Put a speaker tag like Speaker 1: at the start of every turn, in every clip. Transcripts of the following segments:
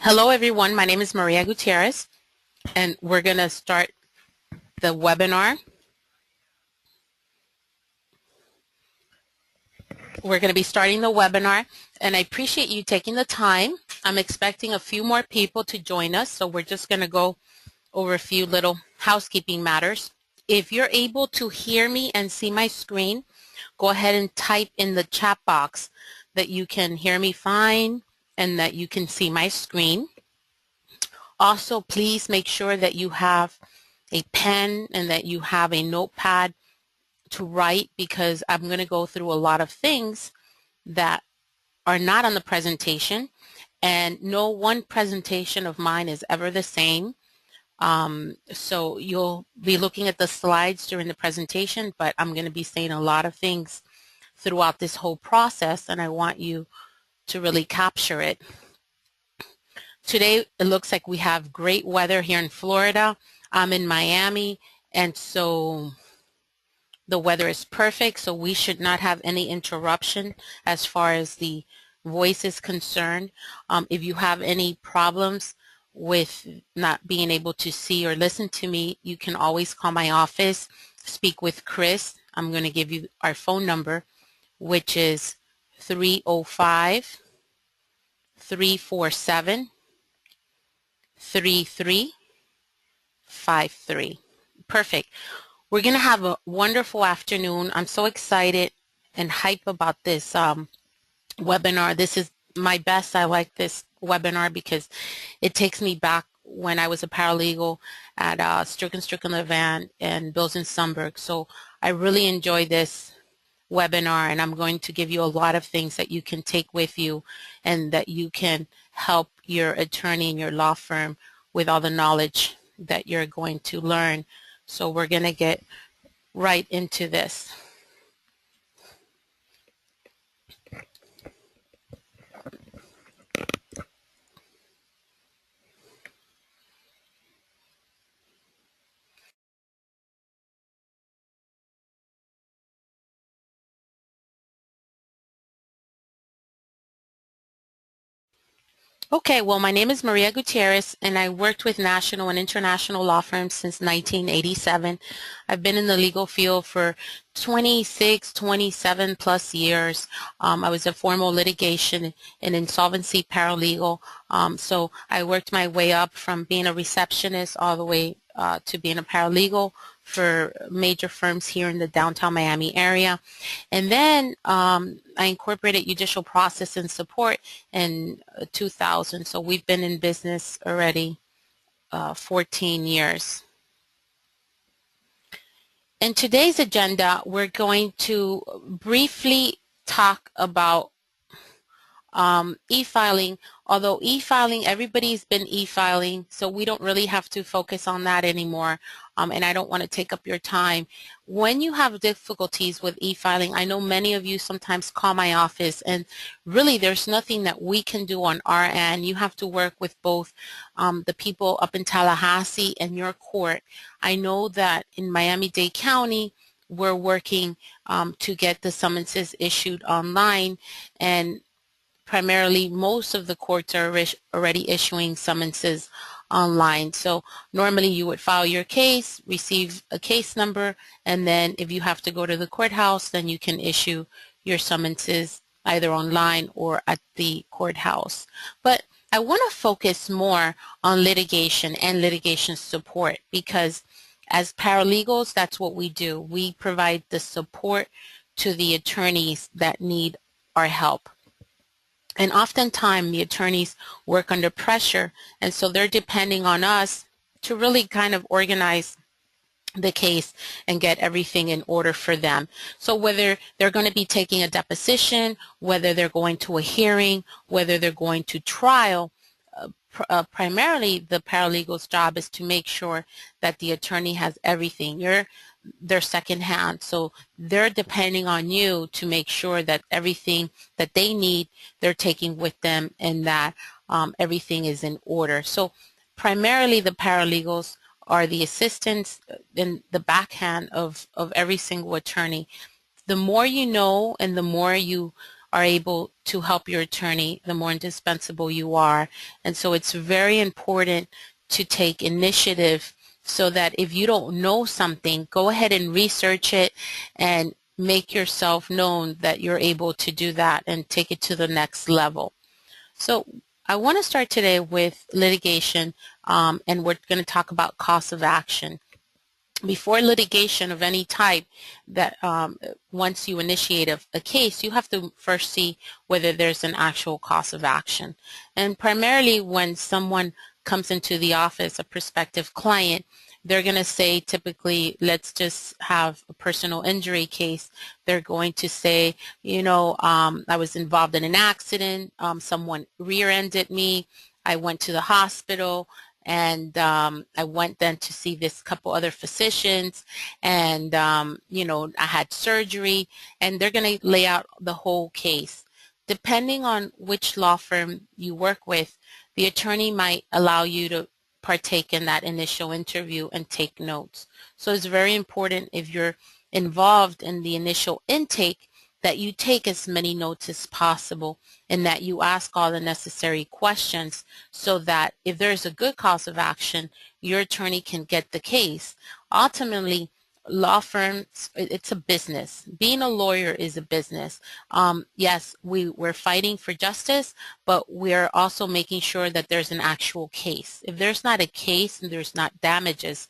Speaker 1: Hello everyone, my name is Maria Gutierrez and we're going to start the webinar. We're going to be starting the webinar and I appreciate you taking the time. I'm expecting a few more people to join us, so we're just going to go over a few little housekeeping matters. If you're able to hear me and see my screen, go ahead and type in the chat box that you can hear me fine and that you can see my screen. Also, please make sure that you have a pen and that you have a notepad to write, because I'm going to go through a lot of things that are not on the presentation, and no one presentation of mine is ever the same. So you'll be looking at the slides during the presentation, but I'm going to be saying a lot of things throughout this whole process, and I want you to really capture it. Today, it looks like we have great weather here in Florida. I'm in Miami, and so the weather is perfect, so we should not have any interruption as far as the voice is concerned. If you have any problems with not being able to see or listen to me, you can always call my office, speak with Chris. I'm going to give you our phone number, which is 305-347-3353. Perfect. We're going to have a wonderful afternoon. I'm so excited and hype about this webinar. This is my best. I like this webinar because it takes me back when I was a paralegal at Strickland Levan and Bills and Sunberg. So I really enjoy this webinar, and I'm going to give you a lot of things that you can take with you and that you can help your attorney and your law firm with all the knowledge that you're going to learn. So we're going to get right into this. Okay, well, my name is Maria Gutierrez, and I worked with national and international law firms since 1987. I've been in the legal field for 26, 27 plus years. I was a formal litigation and insolvency paralegal. So I worked my way up from being a receptionist all the way to being a paralegal for major firms here in the downtown Miami area. And then I incorporated judicial process and support in 2000. So we've been in business already 14 years. In today's agenda, we're going to briefly talk about e-filing. Although e-filing, everybody's been e-filing, so we don't really have to focus on that anymore, and I don't want to take up your time. When you have difficulties with e-filing, I know many of you sometimes call my office, and really there's nothing that we can do on our end. You have to work with both the people up in Tallahassee and your court. I know that in Miami-Dade County, we're working to get the summonses issued online, and primarily most of the courts are already issuing summonses online. So normally you would file your case, receive a case number, and then if you have to go to the courthouse, then you can issue your summonses either online or at the courthouse. But I want to focus more on litigation and litigation support, because as paralegals, that's what we do. We provide the support to the attorneys that need our help. And oftentimes the attorneys work under pressure, and so they're depending on us to really kind of organize the case and get everything in order for them. So whether they're going to be taking a deposition, whether they're going to a hearing, whether they're going to trial, primarily the paralegal's job is to make sure that the attorney has everything. You're their second hand, so they're depending on you to make sure that everything that they need they're taking with them, and that everything is in order. So primarily the paralegals are the assistants in the backhand of every single attorney. The more you know and the more you are able to help your attorney, the more indispensable you are. And so it's very important to take initiative so that if you don't know something, go ahead and research it and make yourself known that you're able to do that and take it to the next level. So I want to start today with litigation, and we're going to talk about costs of action. Before litigation of any type, that once you initiate a case, you have to first see whether there's an actual cost of action. And primarily when someone comes into the office, a prospective client, they're going to say, typically, let's just have a personal injury case. They're going to say, I was involved in an accident, someone rear-ended me, I went to the hospital, and I went then to see this couple other physicians, and I had surgery, and they're going to lay out the whole case. Depending on which law firm you work with, the attorney might allow you to partake in that initial interview and take notes. So it's very important, if you're involved in the initial intake, that you take as many notes as possible and that you ask all the necessary questions so that if there's a good cause of action, your attorney can get the case. Ultimately, law firms, it's a business. Being a lawyer is a business. Yes, we're fighting for justice, but we're also making sure that there's an actual case. If there's not a case and there's not damages,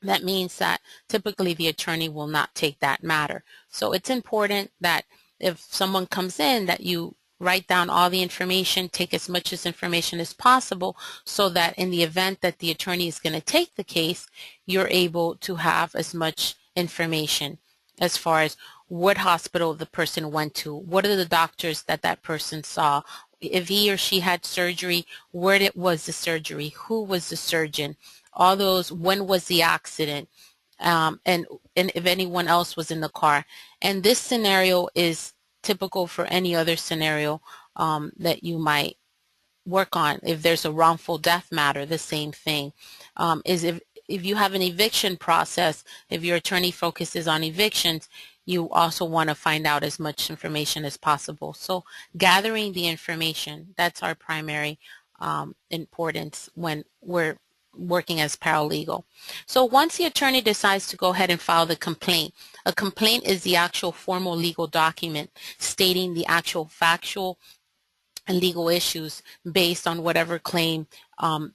Speaker 1: that means that typically the attorney will not take that matter. So it's important that if someone comes in, that you write down all the information, take as much as information as possible, so that in the event that the attorney is going to take the case, you're able to have as much information as far as what hospital the person went to, what are the doctors that that person saw, if he or she had surgery, where it was the surgery, who was the surgeon, all those, when was the accident, and if anyone else was in the car. And this scenario is typical for any other scenario that you might work on. If there's a wrongful death matter, the same thing. Is if you have an eviction process, if your attorney focuses on evictions, you also want to find out as much information as possible. So gathering the information, that's our primary importance when we're working as paralegal. So once the attorney decides to go ahead and file the complaint, a complaint is the actual formal legal document stating the actual factual and legal issues based on whatever claim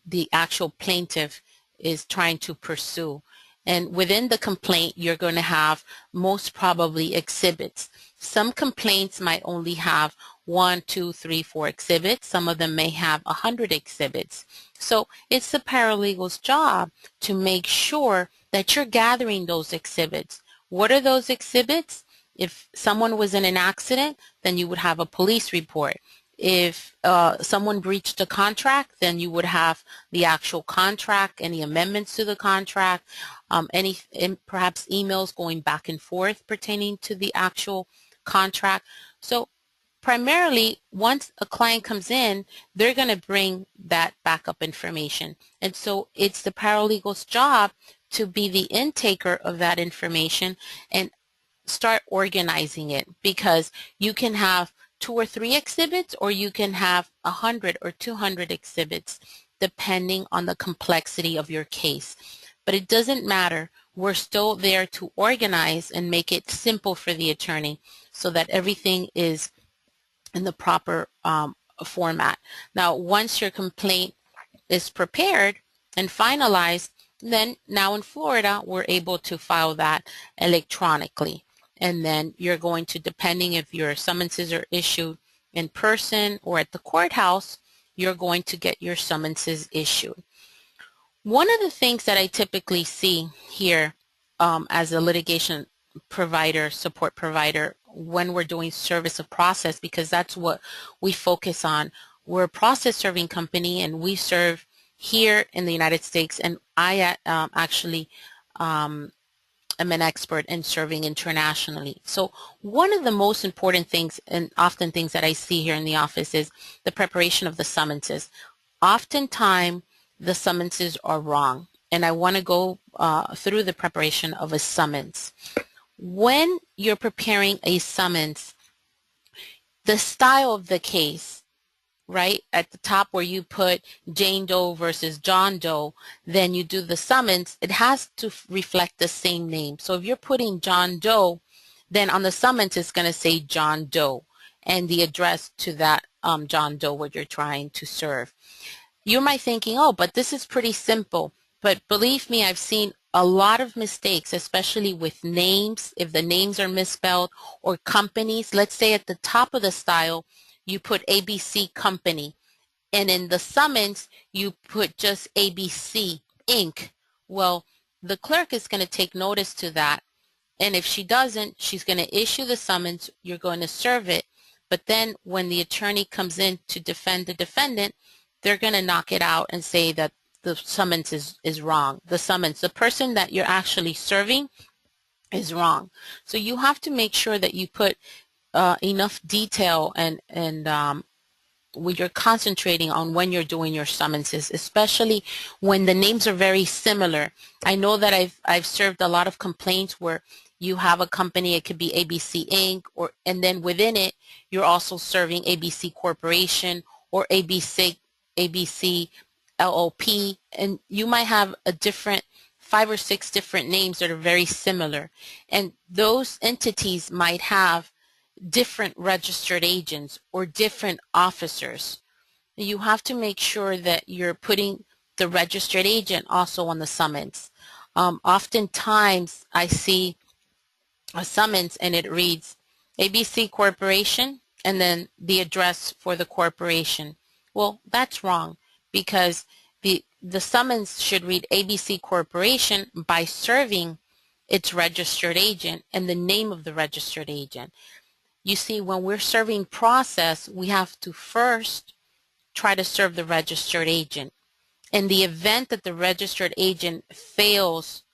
Speaker 1: the actual plaintiff is trying to pursue. And within the complaint, you're going to have most probably exhibits. Some complaints might only have 1, 2, 3, 4 exhibits. Some of them may have 100 exhibits. So it's the paralegal's job to make sure that you're gathering those exhibits. What are those exhibits? If someone was in an accident, then you would have a police report. If someone breached a contract, then you would have the actual contract, any amendments to the contract, perhaps emails going back and forth pertaining to the actual contract. So primarily, once a client comes in, they're going to bring that backup information. And so it's the paralegal's job to be the intaker of that information and start organizing it, because you can have 2 or 3 exhibits, or you can have 100 or 200 exhibits, depending on the complexity of your case. But it doesn't matter. We're still there to organize and make it simple for the attorney so that everything is in the proper format. Now, once your complaint is prepared and finalized, then now in Florida, we're able to file that electronically. And then you're going to, depending if your summonses are issued in person or at the courthouse, you're going to get your summonses issued. One of the things that I typically see here as a litigation provider, support provider, when we're doing service of process, because that's what we focus on. We're a process serving company, and we serve here in the United States, and I actually am an expert in serving internationally. So one of the most important things, and often things that I see here in the office, is the preparation of the summonses. Oftentimes, the summonses are wrong, and I want to go through the preparation of a summons. When you're preparing a summons, The style of the case, right, at the top where you put Jane Doe versus John Doe, then you do the summons, it has to reflect the same name. So if you're putting John Doe, then on the summons it's going to say John Doe and the address to that John Doe what you're trying to serve. You might thinking, oh, but this is pretty simple. But believe me, I've seen a lot of mistakes, especially with names, if the names are misspelled, or companies. Let's say at the top of the style, you put ABC Company, and in the summons, you put just ABC Inc. Well, the clerk is going to take notice to that. And if she doesn't, she's going to issue the summons. You're going to serve it. But then when the attorney comes in to defend the defendant, they're going to knock it out and say that the summons is wrong. The summons, the person that you're actually serving is wrong. So you have to make sure that you put enough detail and when you're concentrating on when you're doing your summonses, especially when the names are very similar. I know that I've served a lot of complaints where you have a company, it could be ABC Inc., and then within it, you're also serving ABC Corporation or ABC LLP, and you might have a different 5 or 6 different names that are very similar. And those entities might have different registered agents or different officers. You have to make sure that you're putting the registered agent also on the summons. Oftentimes I see a summons and it reads ABC Corporation and then the address for the corporation. Well, that's wrong because the summons should read ABC Corporation by serving its registered agent and the name of the registered agent. You see, when we're serving process, we have to first try to serve the registered agent. In the event that the registered agent fails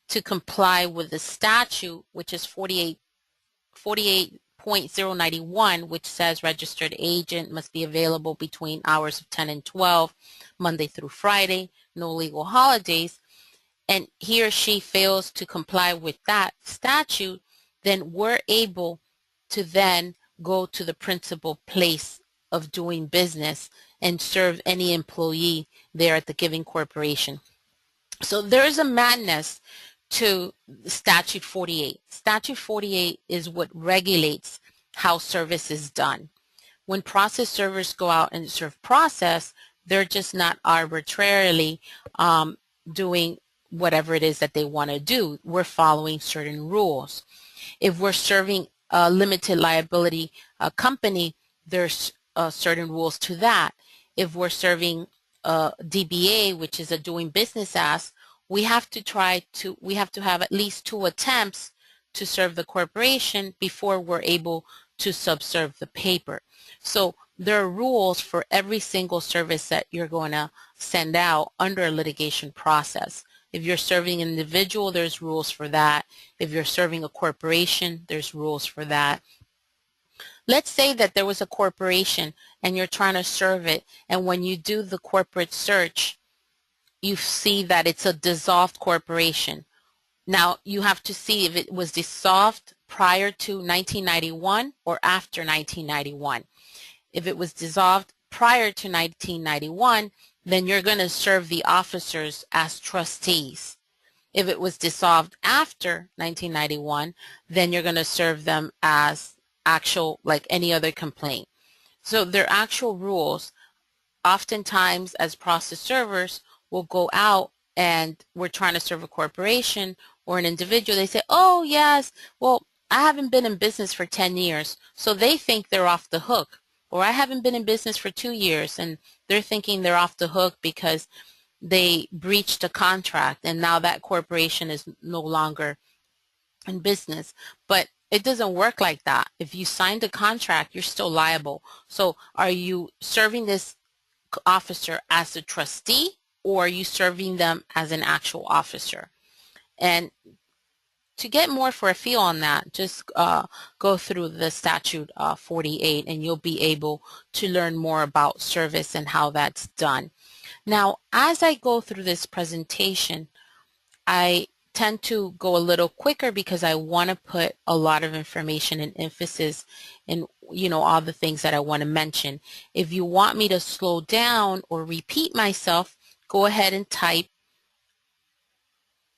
Speaker 1: to comply with the statute, which is 48.091, which says registered agent must be available between hours of 10 and 12, Monday through Friday, no legal holidays, and he or she fails to comply with that statute, then we're able to then go to the principal place of doing business and serve any employee there at the giving corporation. So there is a madness to Statute 48. Statute 48 is what regulates how service is done. When process servers go out and serve process, they're just not arbitrarily doing whatever it is that they want to do. We're following certain rules. If we're serving a limited liability company, there's certain rules to that. If we're serving DBA, which is a doing business as, we have to have at least 2 attempts to serve the corporation before we're able to subserve the paper. So there are rules for every single service that you're going to send out under a litigation process. If you're serving an individual, there's rules for that. If you're serving a corporation, there's rules for that. Let's say that there was a corporation and you're trying to serve it, and when you do the corporate search, you see that it's a dissolved corporation. Now, you have to see if it was dissolved prior to 1991 or after 1991. If it was dissolved prior to 1991, then you're going to serve the officers as trustees. If it was dissolved after 1991, then you're going to serve them as actual, like any other complaint. So there are actual rules. Oftentimes, as process servers, we'll go out and we're trying to serve a corporation or an individual. They say, oh, yes, well, I haven't been in business for 10 years. So they think they're off the hook. Or I haven't been in business for 2 years, and they're thinking they're off the hook because they breached a contract and now that corporation is no longer in business. But it doesn't work like that. If you signed a contract, you're still liable. So are you serving this officer as a trustee, or are you serving them as an actual officer? And to get more for a feel on that, just go through the statute 48 and you'll be able to learn more about service and how that's done. Now, as I go through this presentation, I tend to go a little quicker because I want to put a lot of information and emphasis in all the things that I want to mention. If you want me to slow down or repeat myself, go ahead and type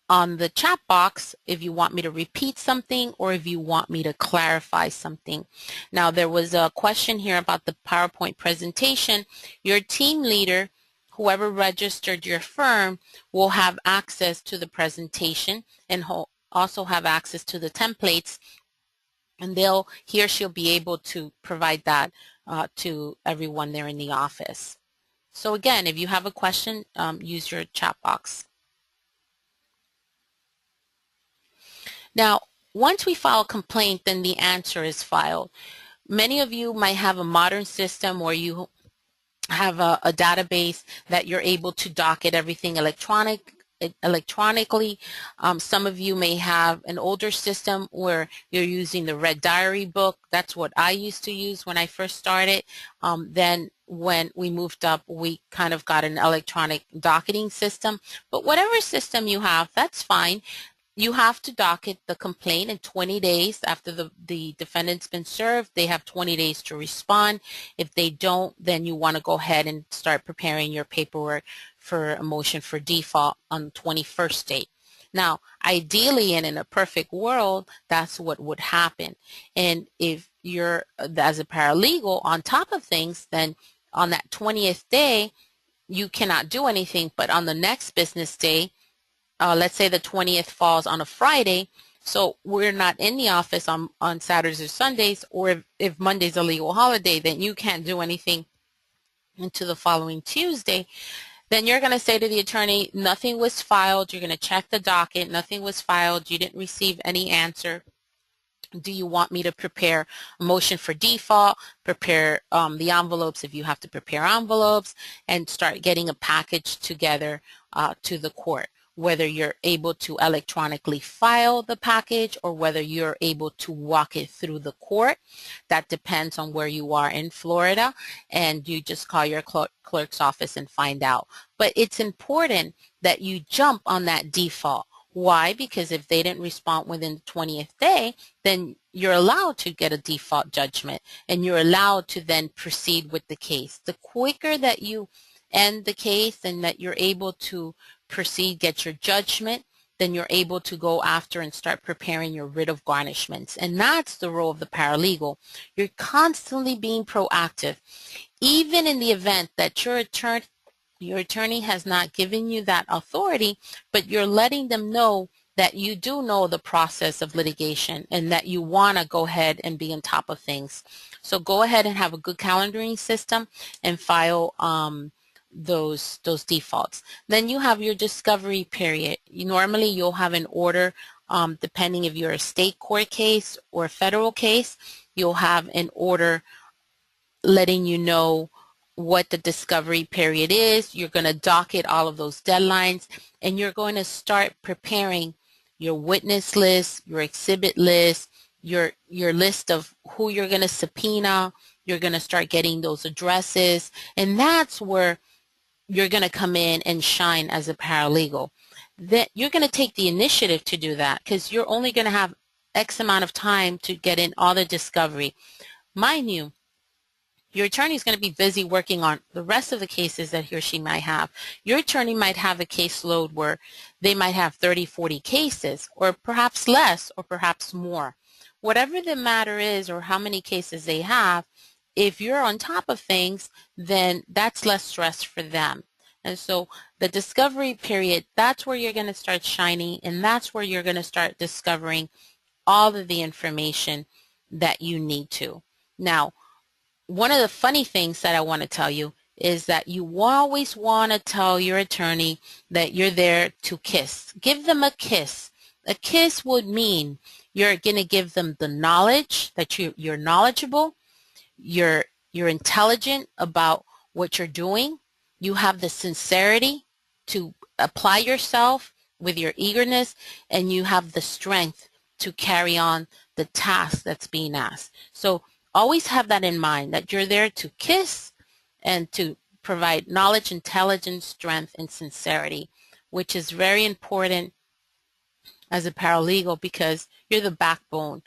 Speaker 1: on the chat box if you want me to repeat something or if you want me to clarify something. Now, there was a question here about the PowerPoint presentation. Your team leader, whoever registered your firm, will have access to the presentation and also have access to the templates, and he or she'll be able to provide that to everyone there in the office. So again, if you have a question, use your chat box. Now, once we file a complaint, then the answer is filed. Many of you might have a modern system where you have a database that you're able to docket everything electronically. Some of you may have an older system where you're using the red diary book. That's what I used to use when I first started. Then when we moved up, we kind of got an electronic docketing system. But whatever system you have, that's fine. You have to docket the complaint in 20 days after the defendant's been served. They have 20 days to respond. If they don't, then you want to go ahead and start preparing your paperwork for a motion for default on the 21st date. Now, ideally and in a perfect world, that's what would happen. And if you're, as a paralegal, on top of things, then on that 20th day, you cannot do anything, but on the next business day, let's say the 20th falls on a Friday, so we're not in the office on Saturdays or Sundays, or if Monday's a legal holiday, then you can't do anything until the following Tuesday. Then you're going to say to the attorney, nothing was filed. You're going to check the docket. Nothing was filed. You didn't receive any answer. Do you want me to prepare a motion for default, prepare the envelopes if you have to prepare envelopes, and start getting a package together to the court? Whether you're able to electronically file the package or whether you're able to walk it through the court, that depends on where you are in Florida, and you just call your clerk's office and find out. But it's important that you jump on that default. Why? Because if they didn't respond within the 20th day, then you're allowed to get a default judgment and you're allowed to then proceed with the case. The quicker that you end the case and that you're able to proceed, get your judgment, then you're able to go after and start preparing your writ of garnishments. And that's the role of the paralegal. You're constantly being proactive. Even in the event that your attorney has not given you that authority, but you're letting them know that you do know the process of litigation and that you want to go ahead and be on top of things. So go ahead and have a good calendaring system and file those defaults. Then you have your discovery period. Normally you'll have an order, depending if you're a state court case or a federal case, you'll have an order letting you know what the discovery period is. You're going to docket all of those deadlines, and you're going to start preparing your witness list, your exhibit list, your list of who you're going to subpoena. You're going to start getting those addresses, and that's where you're going to come in and shine as a paralegal. Then you're going to take the initiative to do that because you're only going to have X amount of time to get in all the discovery. Mind you, your attorney is going to be busy working on the rest of the cases that he or she might have. Your attorney might have a caseload where they might have 30, 40 cases, or perhaps less, or perhaps more. Whatever the matter is or how many cases they have, if you're on top of things, then that's less stress for them. And so the discovery period, that's where you're going to start shining, and that's where you're going to start discovering all of the information that you need to. Now, one of the funny things that I want to tell you is that you always want to tell your attorney that you're there to kiss. Give them a kiss. A kiss would mean you're going to give them the knowledge that you're knowledgeable, you're intelligent about what you're doing, you have the sincerity to apply yourself with your eagerness, and you have the strength to carry on the task that's being asked. So always have that in mind, that you're there to kiss and to provide knowledge, intelligence, strength, and sincerity, which is very important as a paralegal because you're the backbone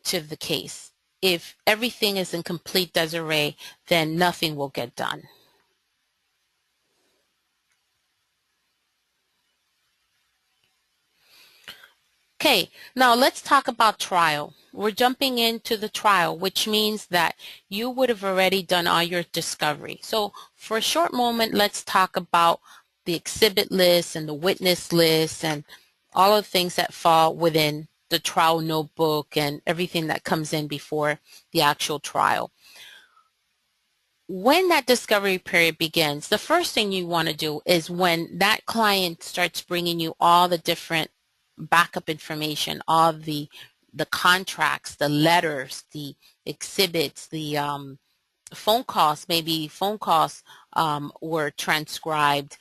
Speaker 1: to the case. if everything is in complete disarray, then nothing will get done. Okay, now let's talk about trial. We're jumping into the trial, which means that you would have already done all your discovery. So for a short moment, let's talk about the exhibit list and the witness list and all of the things that fall within the trial notebook and everything that comes in before the actual trial. When that discovery period begins, the first thing you want to do is when that client starts bringing you all the different backup information, all the contracts, the letters, the exhibits, the phone calls, maybe phone calls were transcribed,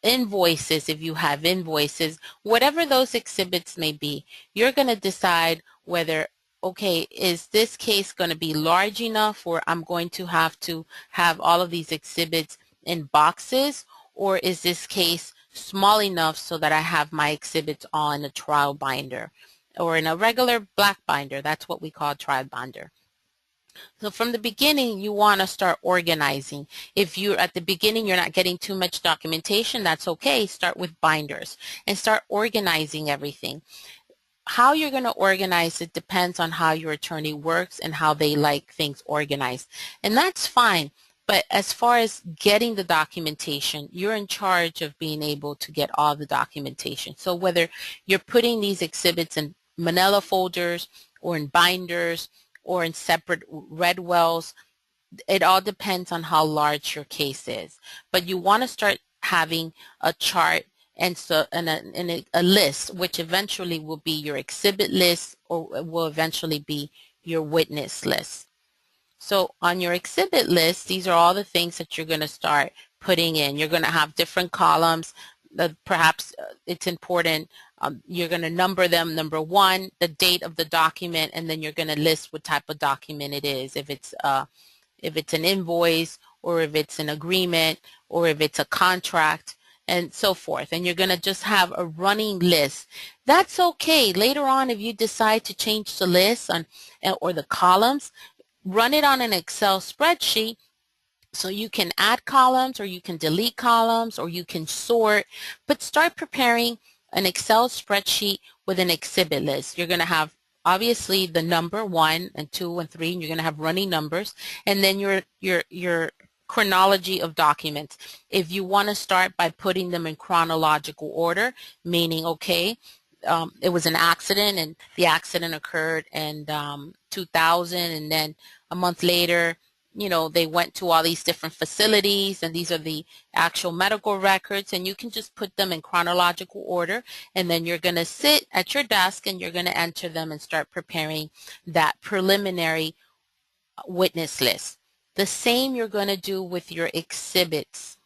Speaker 1: invoices, if you have invoices, whatever those exhibits may be, you're going to decide whether, okay, is this case going to be large enough where I'm going to have all of these exhibits in boxes, or is this case small enough so that I have my exhibits on a trial binder or in a regular black binder? That's what we call a trial binder. So from the beginning, you want to start organizing. If you're at the beginning, you're not getting too much documentation, that's okay. Start with binders and start organizing everything. How you're going to organize it depends on how your attorney works and how they like things organized. And that's fine. But as far as getting the documentation, you're in charge of being able to get all the documentation. So whether you're putting these exhibits in manila folders or in binders or in separate red wells, it all depends on how large your case is. But you want to start having a chart and a list, which eventually will be your exhibit list or will eventually be your witness list. So on your exhibit list, these are all the things that you're going to start putting in. You're going to have different columns. Perhaps it's important. You're going to number them. Number one, the date of the document, and then you're going to list what type of document it is. If it's an invoice, or if it's an agreement, or if it's a contract, and so forth. And you're going to just have a running list. That's okay. Later on, if you decide to change the list or the columns, run it on an Excel spreadsheet so you can add columns or you can delete columns or you can sort, but start preparing an Excel spreadsheet with an exhibit list. You're going to have obviously the number 1 and 2 and 3, and you're going to have running numbers, and then your chronology of documents. If you want to start by putting them in chronological order, meaning, okay, it was an accident and the accident occurred in 2000, and then a month later, you know, they went to all these different facilities, and these are the actual medical records, and you can just put them in chronological order, and then you're going to sit at your desk and you're going to enter them and start preparing that preliminary witness list. The same you're going to do with your exhibits.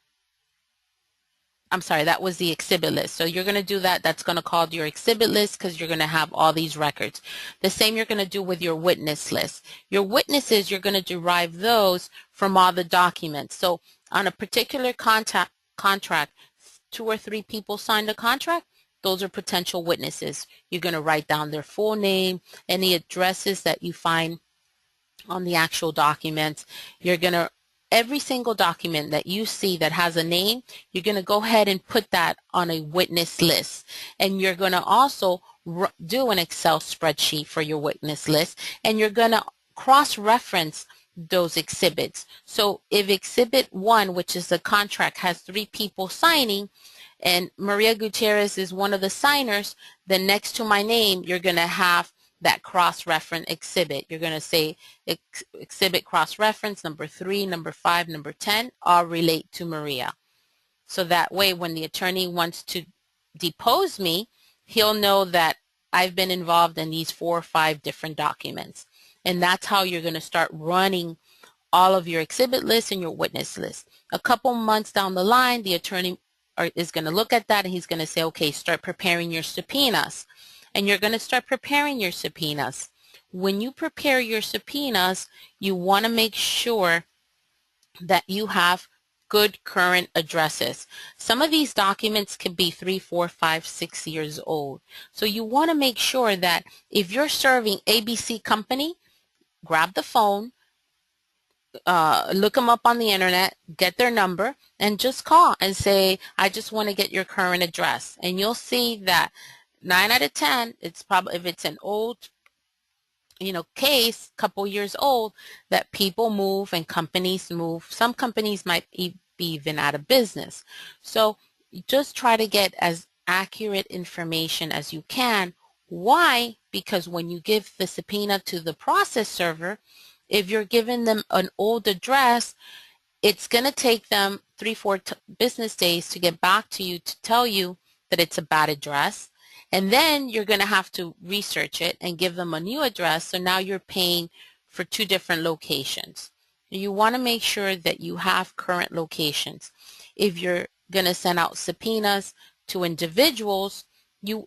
Speaker 1: I'm sorry, that was the exhibit list. So you're going to do that. That's going to call your exhibit list because you're going to have all these records. The same you're going to do with your witness list. Your witnesses, you're going to derive those from all the documents. So on a particular contract, 2 or 3 people signed a contract, those are potential witnesses. You're going to write down their full name, any addresses that you find on the actual documents. You're going to every single document that you see that has a name, you're going to go ahead and put that on a witness list. And you're going to also do an Excel spreadsheet for your witness list, and you're going to cross-reference those exhibits. So if exhibit 1, which is the contract, has 3 people signing, and Maria Gutierrez is one of the signers, then next to my name, you're going to have that cross-reference exhibit. You're going to say exhibit cross-reference number 3, number 5, number 10 all relate to Maria. So that way when the attorney wants to depose me, he'll know that I've been involved in these 4 or 5 different documents. And that's how you're going to start running all of your exhibit lists and your witness list. A couple months down the line, the attorney is going to look at that and he's going to say, okay, start preparing your subpoenas. And you're going to start preparing your subpoenas. When you prepare your subpoenas, you want to make sure that you have good current addresses. Some of these documents can be 3, 4, 5, 6 years old. So you want to make sure that if you're serving ABC Company, grab the phone, look them up on the internet, get their number, and just call and say, I just want to get your current address. And you'll see that 9 out of 10, it's probably, if it's an old, case, couple years old, that people move and companies move. Some companies might be even out of business. So just try to get as accurate information as you can. Why? Because when you give the subpoena to the process server, if you're giving them an old address, it's going to take them 3-4 business days to get back to you to tell you that it's a bad address. And then you're going to have to research it and give them a new address. So now you're paying for 2 different locations. You want to make sure that you have current locations. If you're going to send out subpoenas to individuals,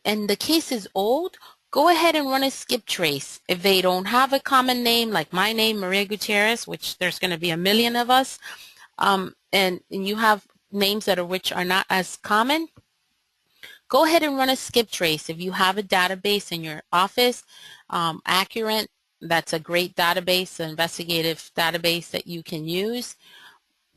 Speaker 1: and the case is old, go ahead and run a skip trace. If they don't have a common name, like my name, Maria Gutierrez, which there's going to be a million of us, and you have names which are not as common, go ahead and run a skip trace. If you have a database in your office, Accurate, that's a great database, an investigative database that you can use.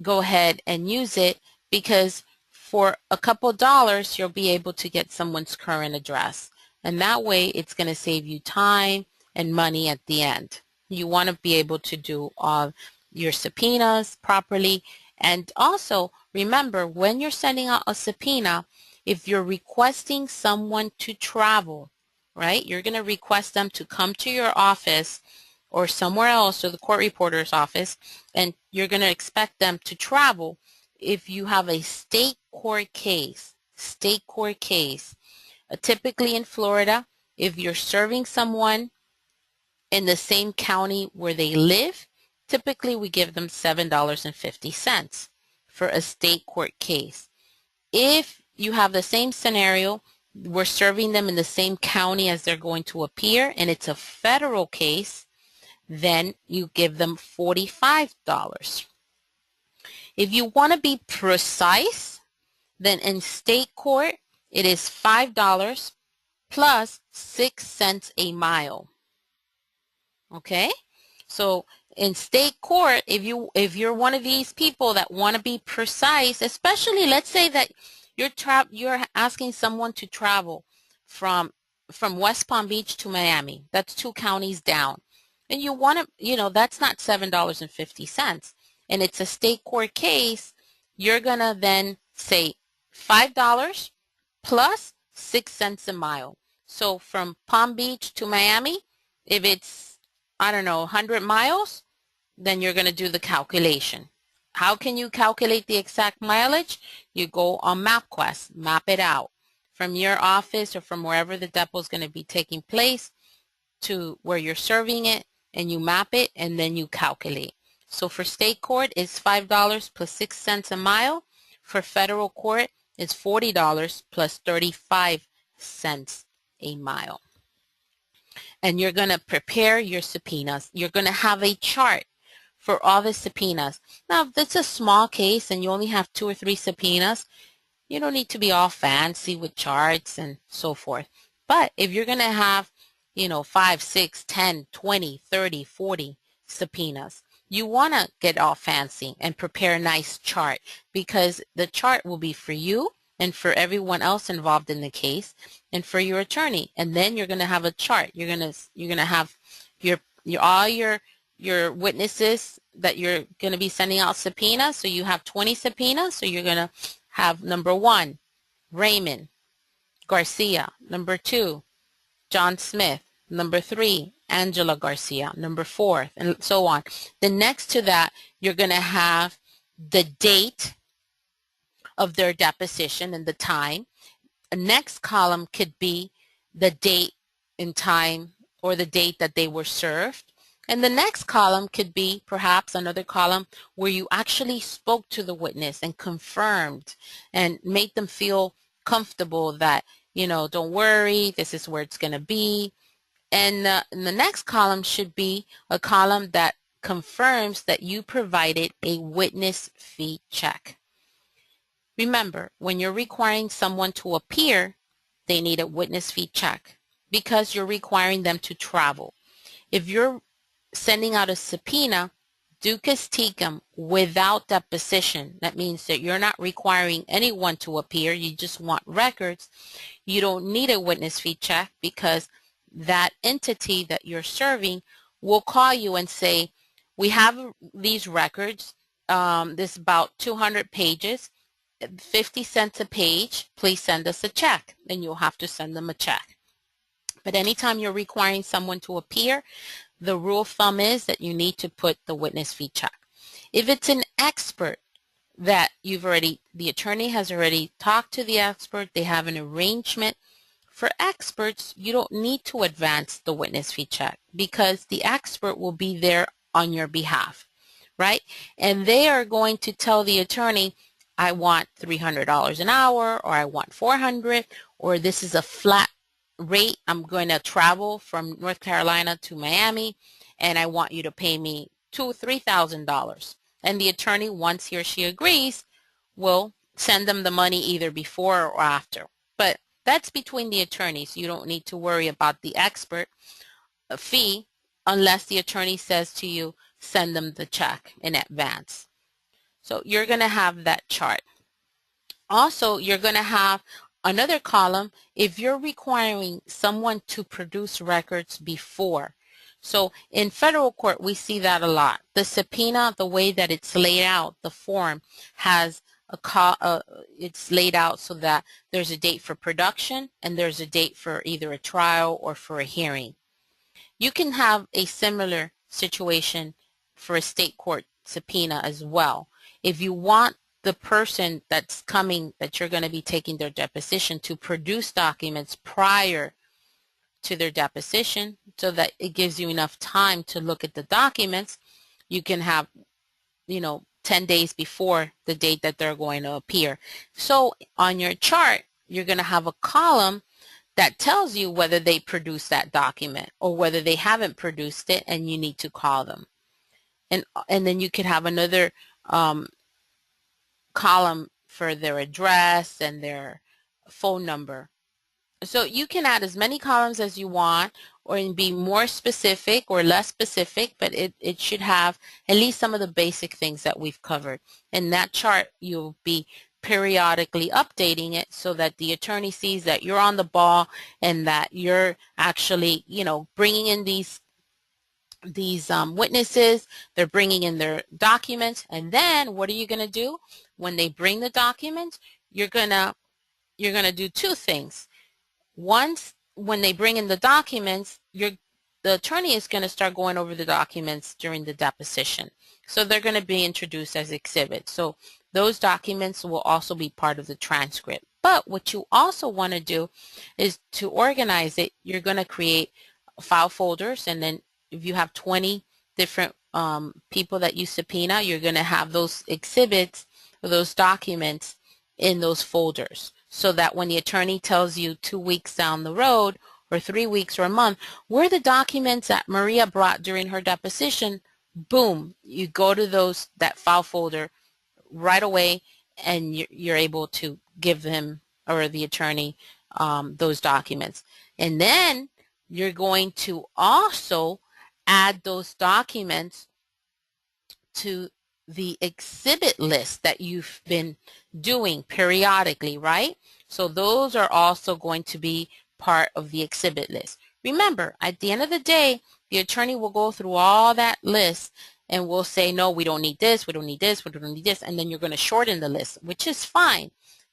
Speaker 1: Go ahead and use it, because for a couple dollars, you'll be able to get someone's current address. And that way, it's going to save you time and money at the end. You want to be able to do all your subpoenas properly. And also, remember, when you're sending out a subpoena, if you're requesting someone to travel, right, you're going to request them to come to your office or somewhere else, or the court reporter's office, and you're going to expect them to travel. If you have a state court case, typically in Florida, if you're serving someone in the same county where they live, typically we give them $7.50 for a state court case. If you have the same scenario, we're serving them in the same county as they're going to appear, and it's a federal case, then you give them $45. If you want to be precise, then in state court, it is $5 plus 6 cents a mile. Okay? So in state court, if you're one of these people that want to be precise, especially let's say that you're asking someone to travel from West Palm Beach to Miami. That's 2 counties down. And you want to, that's not $7.50. And it's a state court case, you're going to then say $5 plus 6 cents a mile. So from Palm Beach to Miami, if it's, 100 miles, then you're going to do the calculation. How can you calculate the exact mileage? You go on MapQuest, map it out from your office or from wherever the depot is going to be taking place to where you're serving it, and you map it, and then you calculate. So for state court, it's $5 plus 6 cents a mile. For federal court, it's $40 plus 35 cents a mile. And you're going to prepare your subpoenas. You're going to have a chart for all the subpoenas. Now, if it's a small case and you only have 2 or 3 subpoenas, you don't need to be all fancy with charts and so forth. But if you're going to have, 5, 6, 10, 20, 30, 40 subpoenas, you want to get all fancy and prepare a nice chart, because the chart will be for you and for everyone else involved in the case and for your attorney. And then you're going to have a chart. You're going to have all your witnesses that you're going to be sending out subpoenas. So you have 20 subpoenas. So you're going to have number 1, Raymond Garcia. Number 2, John Smith. Number 3, Angela Garcia. Number 4, and so on. Then next to that, you're going to have the date of their deposition and the time. A next column could be the date and time, or the date that they were served. And the next column could be perhaps another column where you actually spoke to the witness and confirmed and made them feel comfortable that, don't worry, this is where it's going to be. And the next column should be a column that confirms that you provided a witness fee check. Remember, when you're requiring someone to appear, they need a witness fee check, because you're requiring them to travel. If you're sending out a subpoena, ducus tecum, without deposition. That means that you're not requiring anyone to appear. You just want records. You don't need a witness fee check because that entity that you're serving will call you and say, we have these records. This is about 200 pages, 50 cents a page. Please send us a check. And you'll have to send them a check. But anytime you're requiring someone to appear, the rule of thumb is that you need to put the witness fee check. If it's an expert that the attorney has already talked to the expert, they have an arrangement. For experts, you don't need to advance the witness fee check because the expert will be there on your behalf, right? And they are going to tell the attorney, I want $300 an hour, or I want $400, or this is a flat rate. I'm going to travel from North Carolina to Miami, and I want you to pay me $2,000-$3,000. And the attorney, once he or she agrees, will send them the money either before or after. But that's between the attorneys. You don't need to worry about the expert fee unless the attorney says to you, send them the check in advance. So you're going to have that chart. Also, you're going to have another column if you're requiring someone to produce records before. So in federal court, we see that a lot. The subpoena, the way that it's laid out, the form has it's laid out so that there's a date for production and there's a date for either a trial or for a hearing. You can have a similar situation for a state court subpoena as well. If you want the person that's coming, that you're going to be taking their deposition, to produce documents prior to their deposition so that it gives you enough time to look at the documents, you can have, 10 days before the date that they're going to appear. So on your chart, you're going to have a column that tells you whether they produced that document or whether they haven't produced it and you need to call them. And then you could have another column for their address and their phone number. So you can add as many columns as you want or be more specific or less specific, but it should have at least some of the basic things that we've covered. In that chart, you'll be periodically updating it so that the attorney sees that you're on the ball and that you're actually, bringing in these witnesses, they're bringing in their documents, and then what are you going to do? When they bring the documents, you're going to do two things. Once, when they bring in the documents, the attorney is going to start going over the documents during the deposition. So they're going to be introduced as exhibits. So those documents will also be part of the transcript. But what you also want to do is to organize it. You're going to create file folders, and then if you have 20 different people that you subpoena, you're going to have those exhibits or those documents in those folders, so that when the attorney tells you 2 weeks down the road or 3 weeks or a month, where are the documents that Maria brought during her deposition, boom, you go to that file folder right away and you're able to give them or the attorney those documents. And then you're going to also add those documents to the exhibit list that you've been doing periodically, right? So those are also going to be part of the exhibit list. Remember, at the end of the day, the attorney will go through all that list and will say, no, we don't need this, we don't need this, we don't need this, and then you're going to shorten the list, which is fine.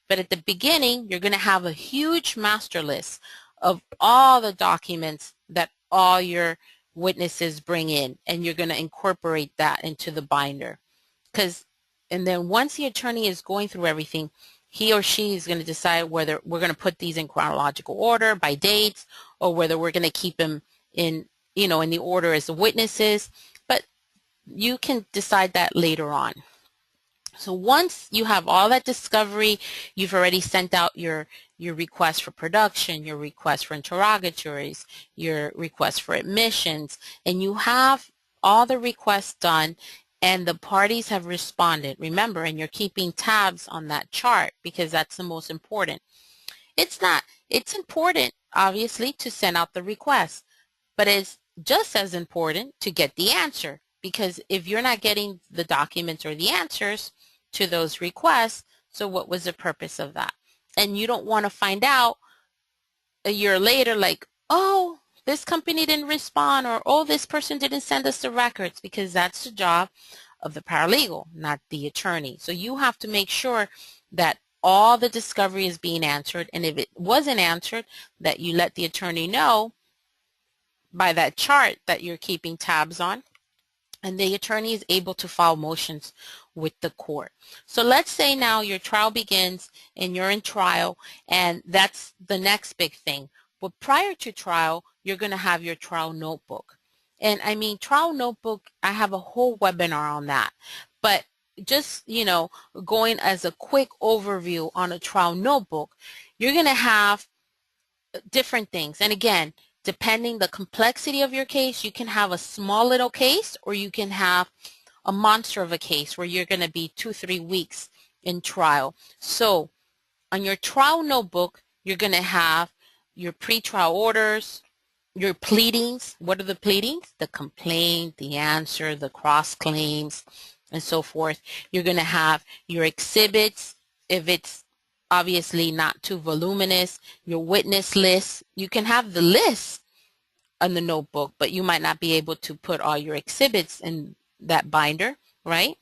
Speaker 1: But at the beginning, you're going to have a huge master list of all the documents that all your witnesses bring in, and you're going to incorporate that into the binder. And then once the attorney is going through everything, he or she is going to decide whether we're going to put these in chronological order by dates, or whether we're going to keep them in, in the order as the witnesses. But you can decide that later on. So once you have all that discovery, you've already sent out your request for production, your request for interrogatories, your request for admissions, and you have all the requests done and the parties have responded. Remember, and you're keeping tabs on that chart because that's the most important. It's important, obviously, to send out the request, but it's just as important to get the answer, because if you're not getting the documents or the answers to those requests, so what was the purpose of that? And you don't want to find out a year later like, oh, this company didn't respond, or oh, this person didn't send us the records, because that's the job of the paralegal, not the attorney. So you have to make sure that all the discovery is being answered, and if it wasn't answered, that you let the attorney know by that chart that you're keeping tabs on, and the attorney is able to file motions with the court. So let's say now your trial begins and you're in trial, and that's the next big thing. But prior to trial, you're going to have your trial notebook. And I mean, trial notebook, I have a whole webinar on that. But just, going as a quick overview on a trial notebook, you're going to have different things. And again, depending the complexity of your case, you can have a small little case, or you can have a monster of a case where you're going to be 2-3 weeks in trial. So on your trial notebook, you're going to have your pretrial orders, your pleadings. What are the pleadings? The complaint, the answer, the cross claims, and so forth. You're going to have your exhibits, if it's obviously not too voluminous, your witness list. You can have the list on the notebook, but you might not be able to put all your exhibits in that binder, right?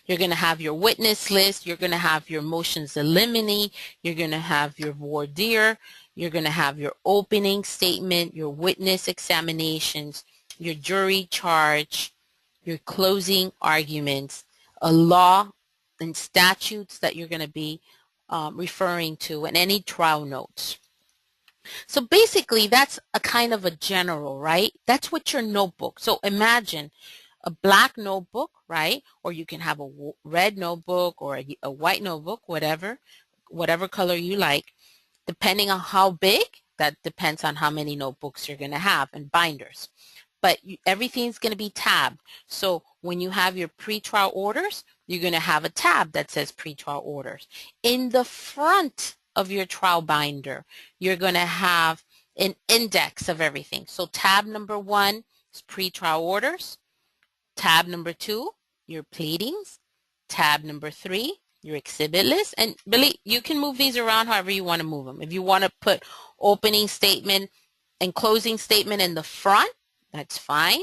Speaker 1: You're going to have your witness list. You're going to have your motions in limine. You're going to have your voir dire. You're going to have your opening statement, your witness examinations, your jury charge, your closing arguments, a law and statutes that you're going to be referring to, and any trial notes. So basically, that's a kind of a general, right? That's what your notebook. So imagine a black notebook, right? Or you can have a red notebook or a white notebook, whatever color you like. Depending on how big, that depends on how many notebooks you're going to have and binders. But everything's going to be tabbed. So when you have your pretrial orders, you're going to have a tab that says pretrial orders. In the front of your trial binder, you're going to have an index of everything. So tab number 1 is pretrial orders. Tab number 2, your pleadings. Tab number 3, your exhibit list. And Billy, you can move these around however you want to move them. If you want to put opening statement and closing statement in the front, that's fine.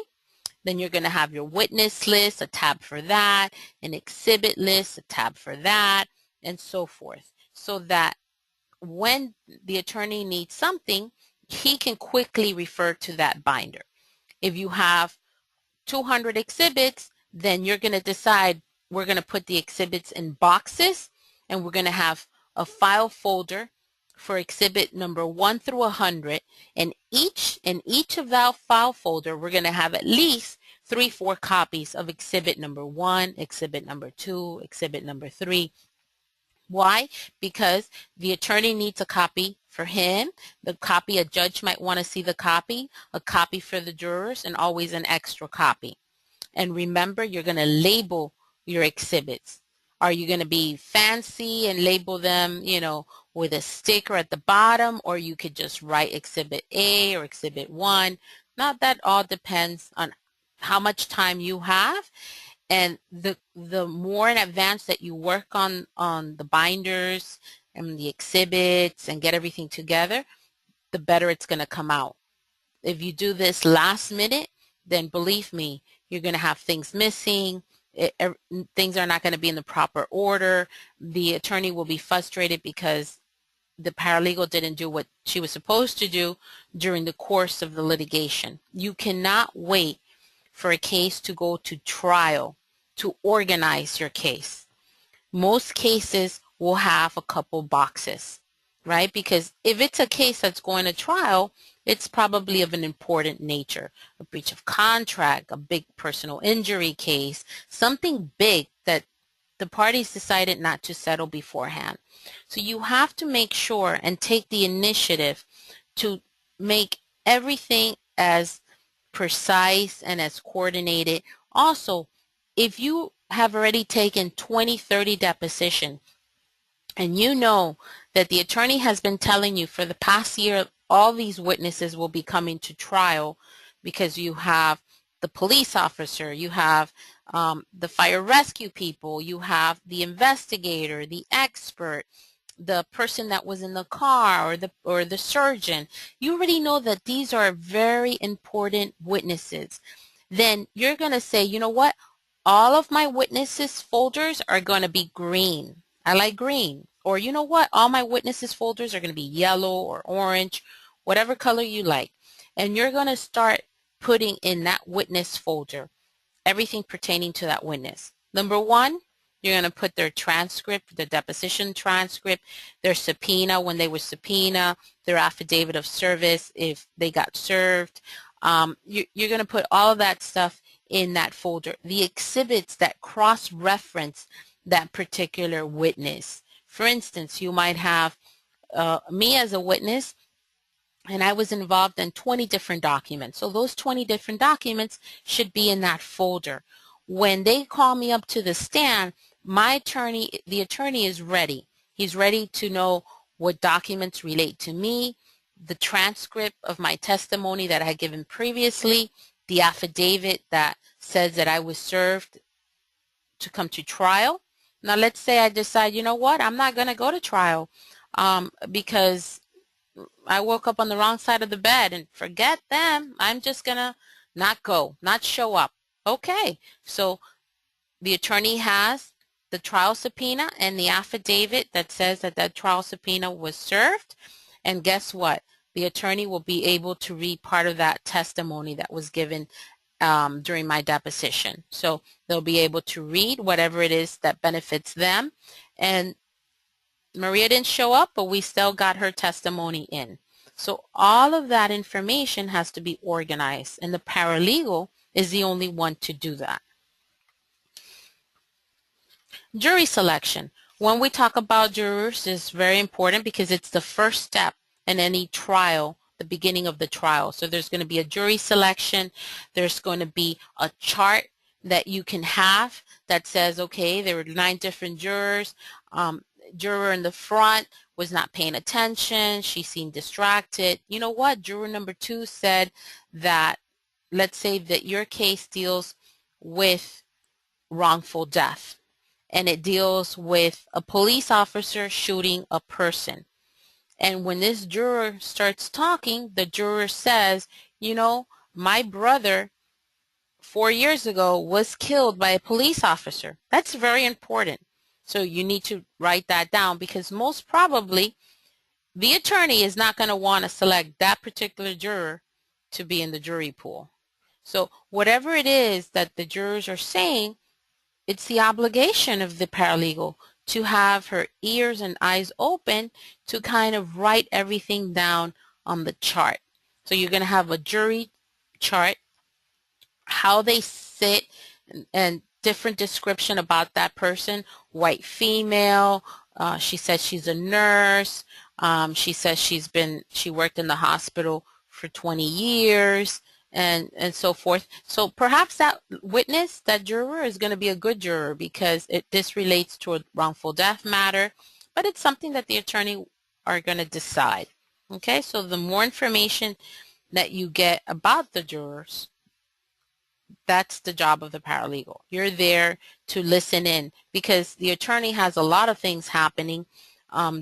Speaker 1: Then you're going to have your witness list, a tab for that, an exhibit list, a tab for that, and so forth. So that when the attorney needs something, he can quickly refer to that binder. If you have 200 exhibits, then you're going to decide, we're going to put the exhibits in boxes, and we're going to have a file folder for exhibit number 1 through 100, and in each of that file folder, we're going to have at least 3-4 copies of exhibit number 1, exhibit number 2, exhibit number 3. Why? Because the attorney needs a copy for him, the copy, a judge might want to see the copy, a copy for the jurors, and always an extra copy. And remember, you're going to label your exhibits. Are you going to be fancy and label them, with a sticker at the bottom, or you could just write exhibit A or exhibit 1? Now that all depends on how much time you have, and the more in advance that you work on the binders and the exhibits and get everything together, the better it's going to come out. If you do this last minute, then believe me, you're going to have things missing. Things are not going to be in the proper order. The attorney will be frustrated because the paralegal didn't do what she was supposed to do during the course of the litigation. You cannot wait for a case to go to trial to organize your case. Most cases will have a couple boxes, right? Because if it's a case that's going to trial, it's probably of an important nature, a breach of contract, a big personal injury case, something big that the parties decided not to settle beforehand. So you have to make sure and take the initiative to make everything as precise and as coordinated. Also, if you have already taken 20, 30 depositions, and you know that the attorney has been telling you for the past year all these witnesses will be coming to trial because you have the police officer, you have the fire rescue people, you have the investigator, the expert, the person that was in the car, or the surgeon. You already know that these are very important witnesses. Then you're going to say, you know what? All of my witnesses folders are going to be green. I like green. Or you know what? All my witnesses folders are going to be yellow or orange, whatever color you like. And you're going to start putting in that witness folder everything pertaining to that witness. Number one, you're going to put their transcript, the deposition transcript, their subpoena when they were subpoena, their affidavit of service if they got served. You're going to put all of that stuff in that folder. The exhibits that cross-reference that particular witness. For instance, you might have me as a witness, and I was involved in 20 different documents. So those 20 different documents should be in that folder. When they call me up to the stand, the attorney is ready. He's ready to know what documents relate to me, the transcript of my testimony that I had given previously, the affidavit that says that I was served to come to trial. Now let's say I decide, you know what, I'm not going to go to trial because I woke up on the wrong side of the bed, and forget them. I'm just going to not go, not show up. Okay, so the attorney has the trial subpoena and the affidavit that says that that trial subpoena was served. And guess what? The attorney will be able to read part of that testimony that was given during my deposition. So they'll be able to read whatever it is that benefits them. And Maria didn't show up, but we still got her testimony in. So all of that information has to be organized, and the paralegal is the only one to do that. Jury selection. When we talk about jurors, it's very important because it's the first step in any trial, the beginning of the trial. So there's going to be a jury selection. There's going to be a chart that you can have that says, okay, there were 9 different jurors. Juror in the front was not paying attention. She seemed distracted. You know what? Juror number 2 said that, let's say that your case deals with wrongful death, and it deals with a police officer shooting a person. And when this juror starts talking, the juror says, you know, my brother 4 years ago was killed by a police officer. That's very important. So you need to write that down, because most probably the attorney is not going to want to select that particular juror to be in the jury pool. So whatever it is that the jurors are saying, it's the obligation of the paralegal to have her ears and eyes open to kind of write everything down on the chart. So you're going to have a jury chart, how they sit, and different description about that person. White female. She says she's a nurse. She says she worked in the hospital for 20 years. And so forth. So perhaps that witness, that juror, is going to be a good juror because this relates to a wrongful death matter, but it's something that the attorney are going to decide. Okay, so the more information that you get about the jurors, that's the job of the paralegal. You're there to listen in, because the attorney has a lot of things happening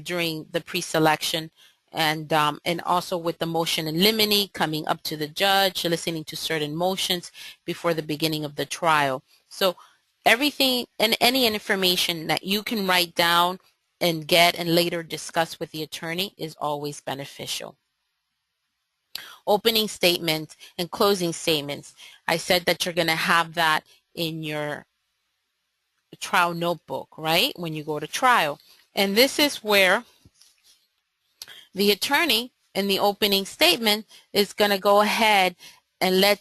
Speaker 1: during the pre-selection, and also with the motion in limine coming up to the judge, listening to certain motions before the beginning of the trial. So everything and any information that you can write down and get and later discuss with the attorney is always beneficial. Opening statements and closing statements. I said that you're going to have that in your trial notebook, right, when you go to trial. And this is where the attorney in the opening statement is going to go ahead and let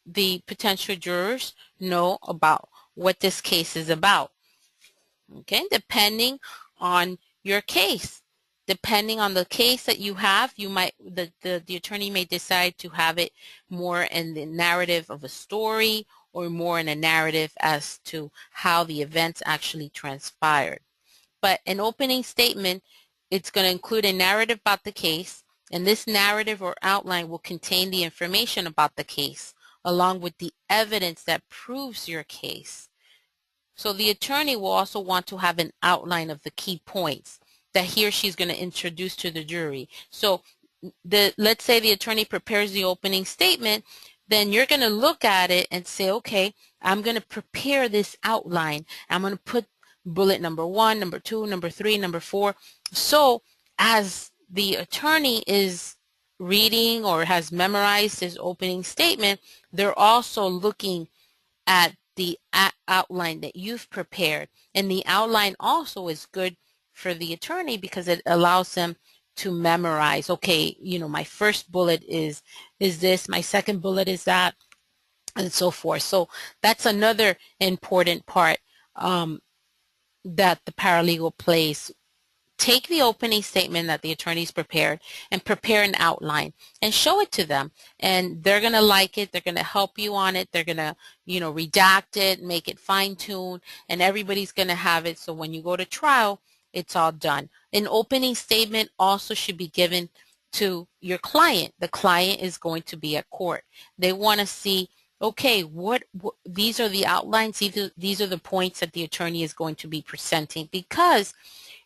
Speaker 1: the potential jurors know about what this case is about. Okay, depending on your case. Depending on the case that you have, you might the attorney may decide to have it more in the narrative of a story, or more in a narrative as to how the events actually transpired. But an opening statement, it's going to include a narrative about the case. And this narrative or outline will contain the information about the case, along with the evidence that proves your case. So the attorney will also want to have an outline of the key points that he or she is going to introduce to the jury. So let's say the attorney prepares the opening statement, then you're going to look at it and say, okay, I'm going to prepare this outline. I'm going to put bullet number 1, number 2, number 3, number 4. So as the attorney is reading or has memorized his opening statement, they're also looking at the outline that you've prepared. And the outline also is good for the attorney because it allows them to memorize, okay, my first bullet is this, my second bullet is that, and so forth. So that's another important part that the paralegal plays. Take the opening statement that the attorney's prepared and prepare an outline and show it to them, and they're going to like it. They're going to help you on it. They're going to redact it, make it fine-tuned, and everybody's going to have it, so when you go to trial, it's all done. An opening statement also should be given to your client. The client is going to be at court. They want to see, okay, what these are the outlines, these are the points that the attorney is going to be presenting, because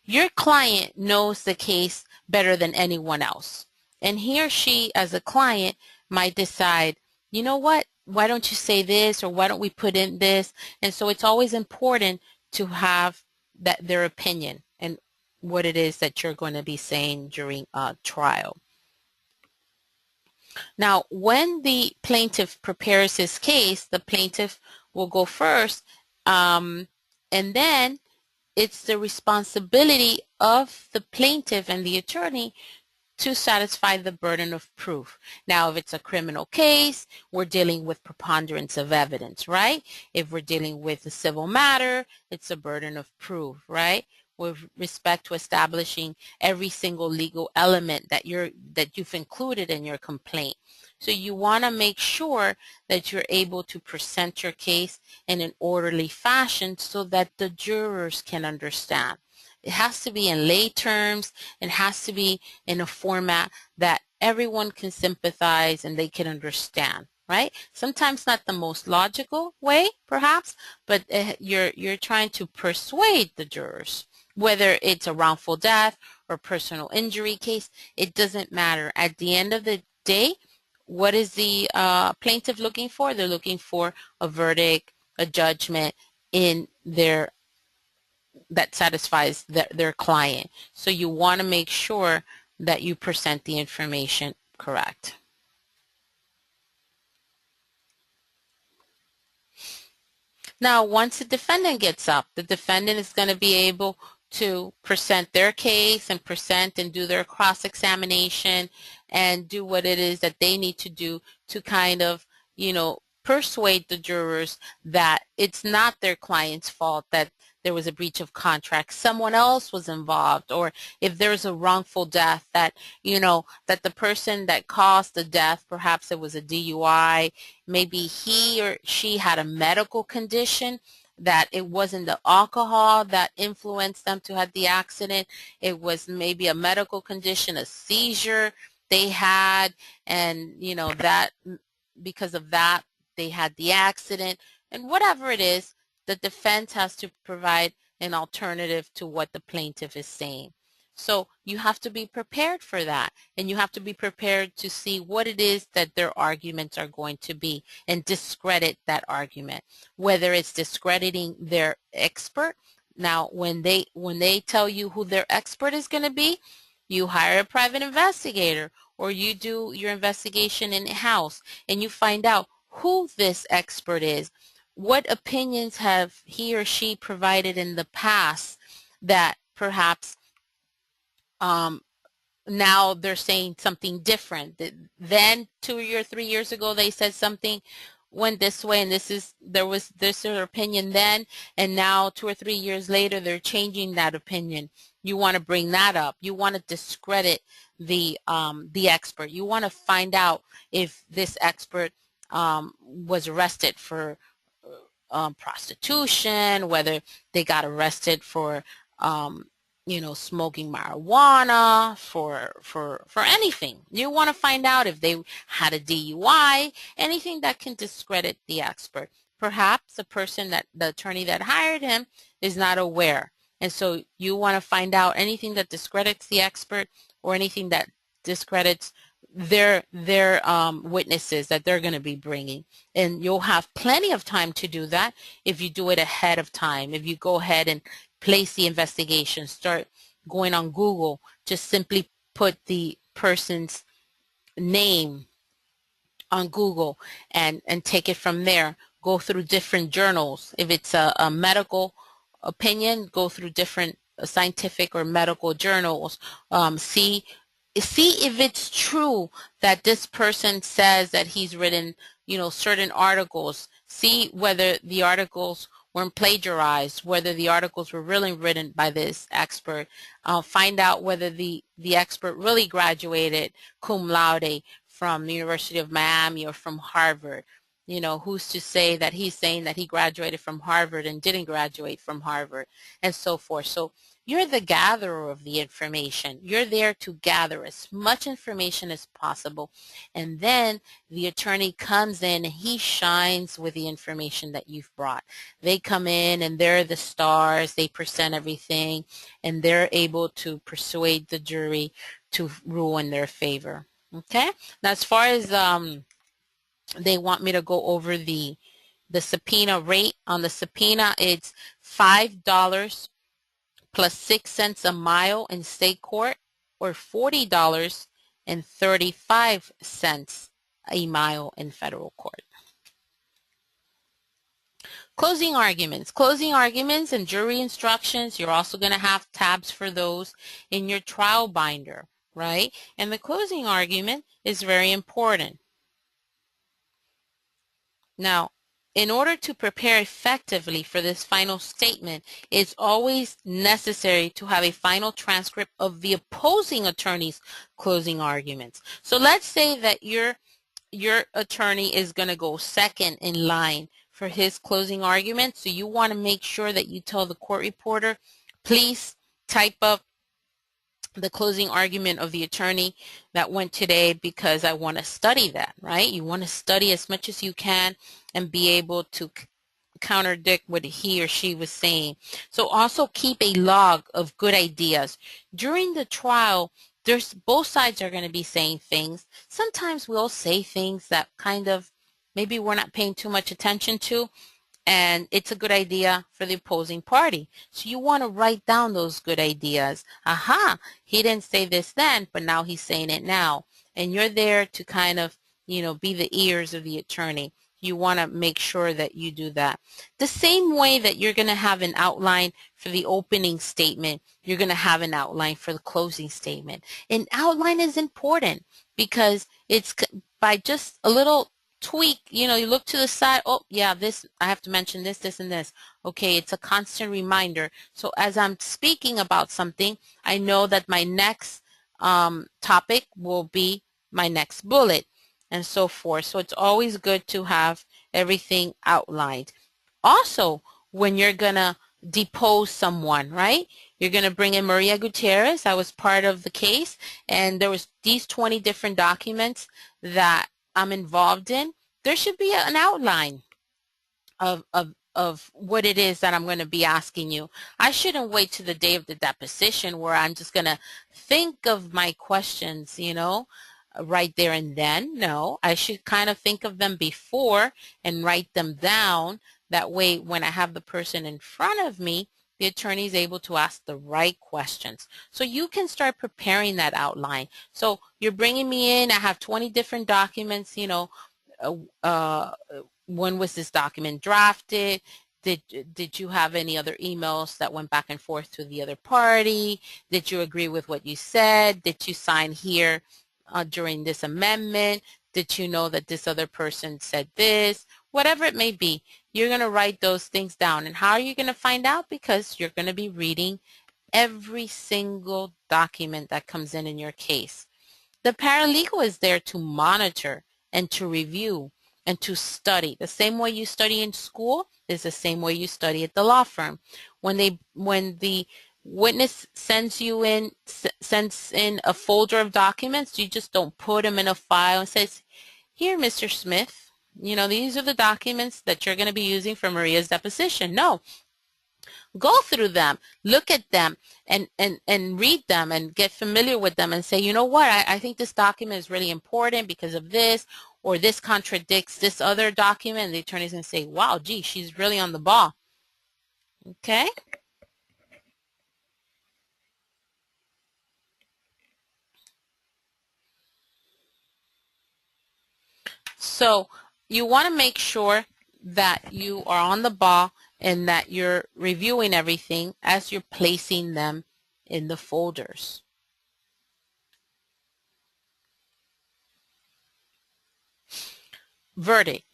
Speaker 1: your client knows the case better than anyone else. And he or she, as a client, might decide, you know what, why don't you say this, or why don't we put in this? And so it's always important to have their opinion and what it is that you're going to be saying during a trial. Now, when the plaintiff prepares his case, the plaintiff will go first, and then it's the responsibility of the plaintiff and the attorney to satisfy the burden of proof. Now, if it's a criminal case, we're dealing with preponderance of evidence, right? If we're dealing with a civil matter, it's a burden of proof, right? With respect to establishing every single legal element that you've included in your complaint. So you want to make sure that you're able to present your case in an orderly fashion so that the jurors can understand. It has to be in lay terms. It has to be in a format that everyone can sympathize and they can understand, right? Sometimes not the most logical way, perhaps, but you're trying to persuade the jurors. Whether it's a wrongful death or personal injury case, it doesn't matter. At the end of the day, what is the plaintiff looking for? They're looking for a verdict, a judgment in that satisfies their client. So you want to make sure that you present the information correct. Now, once the defendant gets up, the defendant is going to be able to present their case and present and do their cross-examination and do what it is that they need to do to kind of, persuade the jurors that it's not their client's fault that there was a breach of contract. Someone else was involved, or if there's a wrongful death that, that the person that caused the death, perhaps it was a DUI, maybe he or she had a medical condition, that it wasn't the alcohol that influenced them to have the accident. It was maybe a medical condition, a seizure they had, and, that because of that, they had the accident. And whatever it is, the defense has to provide an alternative to what the plaintiff is saying. So you have to be prepared for that, and you have to be prepared to see what it is that their arguments are going to be and discredit that argument, whether it's discrediting their expert. Now, when they tell you who their expert is going to be, you hire a private investigator, or you do your investigation in-house and you find out who this expert is. What opinions have he or she provided in the past that perhaps now they're saying something different? Then 2 or 3 years ago they said something went this way, and there was this opinion then, and now 2 or 3 years later they're changing that opinion. You want to bring that up. You want to discredit the expert. You want to find out if this expert was arrested for prostitution, whether they got arrested for smoking marijuana, for anything. You want to find out if they had a DUI, anything that can discredit the expert. Perhaps the attorney that hired him is not aware. And so you want to find out anything that discredits the expert or anything that discredits their witnesses that they're going to be bringing. And you'll have plenty of time to do that if you do it ahead of time. If you go ahead and place the investigation, start going on Google, just simply put the person's name on Google and take it from there. Go through different journals. If it's a medical opinion, go through different scientific or medical journals. See if it's true that this person says that he's written, certain articles. See whether the articles weren't plagiarized, whether the articles were really written by this expert. Find out whether the expert really graduated cum laude from the University of Miami or from Harvard. Who's to say that he's saying that he graduated from Harvard and didn't graduate from Harvard, and so forth. So you're the gatherer of the information. You're there to gather as much information as possible. And then the attorney comes in and he shines with the information that you've brought. They come in and they're the stars. They present everything and they're able to persuade the jury to rule in their favor. Okay? Now, as far as they want me to go over the subpoena rate. On the subpoena, it's $5 plus 6 cents a mile in state court, or $40 and 35 cents a mile in federal court. Closing arguments. Closing arguments and jury instructions, you're also going to have tabs for those in your trial binder, right? And the closing argument is very important. Now, in order to prepare effectively for this final statement, it's always necessary to have a final transcript of the opposing attorney's closing arguments. So let's say that your attorney is going to go second in line for his closing argument. So you want to make sure that you tell the court reporter, please type up the closing argument of the attorney that went today because I want to study that, right? You want to study as much as you can and be able to contradict what he or she was saying. So also keep a log of good ideas. During the trial, both sides are going to be saying things. Sometimes we'll say things that kind of maybe we're not paying too much attention to, and it's a good idea for the opposing party. So you want to write down those good ideas. Aha, he didn't say this then, but now he's saying it now. And you're there to kind of, be the ears of the attorney. You want to make sure that you do that. The same way that you're going to have an outline for the opening statement, you're going to have an outline for the closing statement. An outline is important because it's by just a little tweak, you look to the side, oh yeah, this, I have to mention this, this, and this. Okay, it's a constant reminder. So as I'm speaking about something, I know that my next topic will be my next bullet, and so forth. So it's always good to have everything outlined. Also, when you're gonna depose someone, right? You're gonna bring in Maria Gutierrez. I was part of the case, and there was these 20 different documents that I'm involved in. There should be an outline of what it is that I'm going to be asking you. I shouldn't wait to the day of the deposition where I'm just going to think of my questions, right there and then. No, I should kind of think of them before and write them down. That way, when I have the person in front of me, the attorney is able to ask the right questions. So you can start preparing that outline. So you're bringing me in, I have 20 different documents, when was this document drafted? Did you have any other emails that went back and forth to the other party? Did you agree with what you said? Did you sign here during this amendment? Did you know that this other person said this? Whatever it may be, you're going to write those things down. And how are you going to find out? Because you're going to be reading every single document that comes in your case. The paralegal is there to monitor and to review and to study. The same way you study in school is the same way you study at the law firm. When the witness sends in a folder of documents, you just don't put them in a file and says, here, Mr. Smith, these are the documents that you're going to be using for Maria's deposition. No, go through them, look at them, and read them and get familiar with them and say, you know what, I think this document is really important because of this, or this contradicts this other document. And the attorney's going to say, wow, gee, she's really on the ball. Okay? So you want to make sure that you are on the ball and that you're reviewing everything as you're placing them in the folders. Verdict.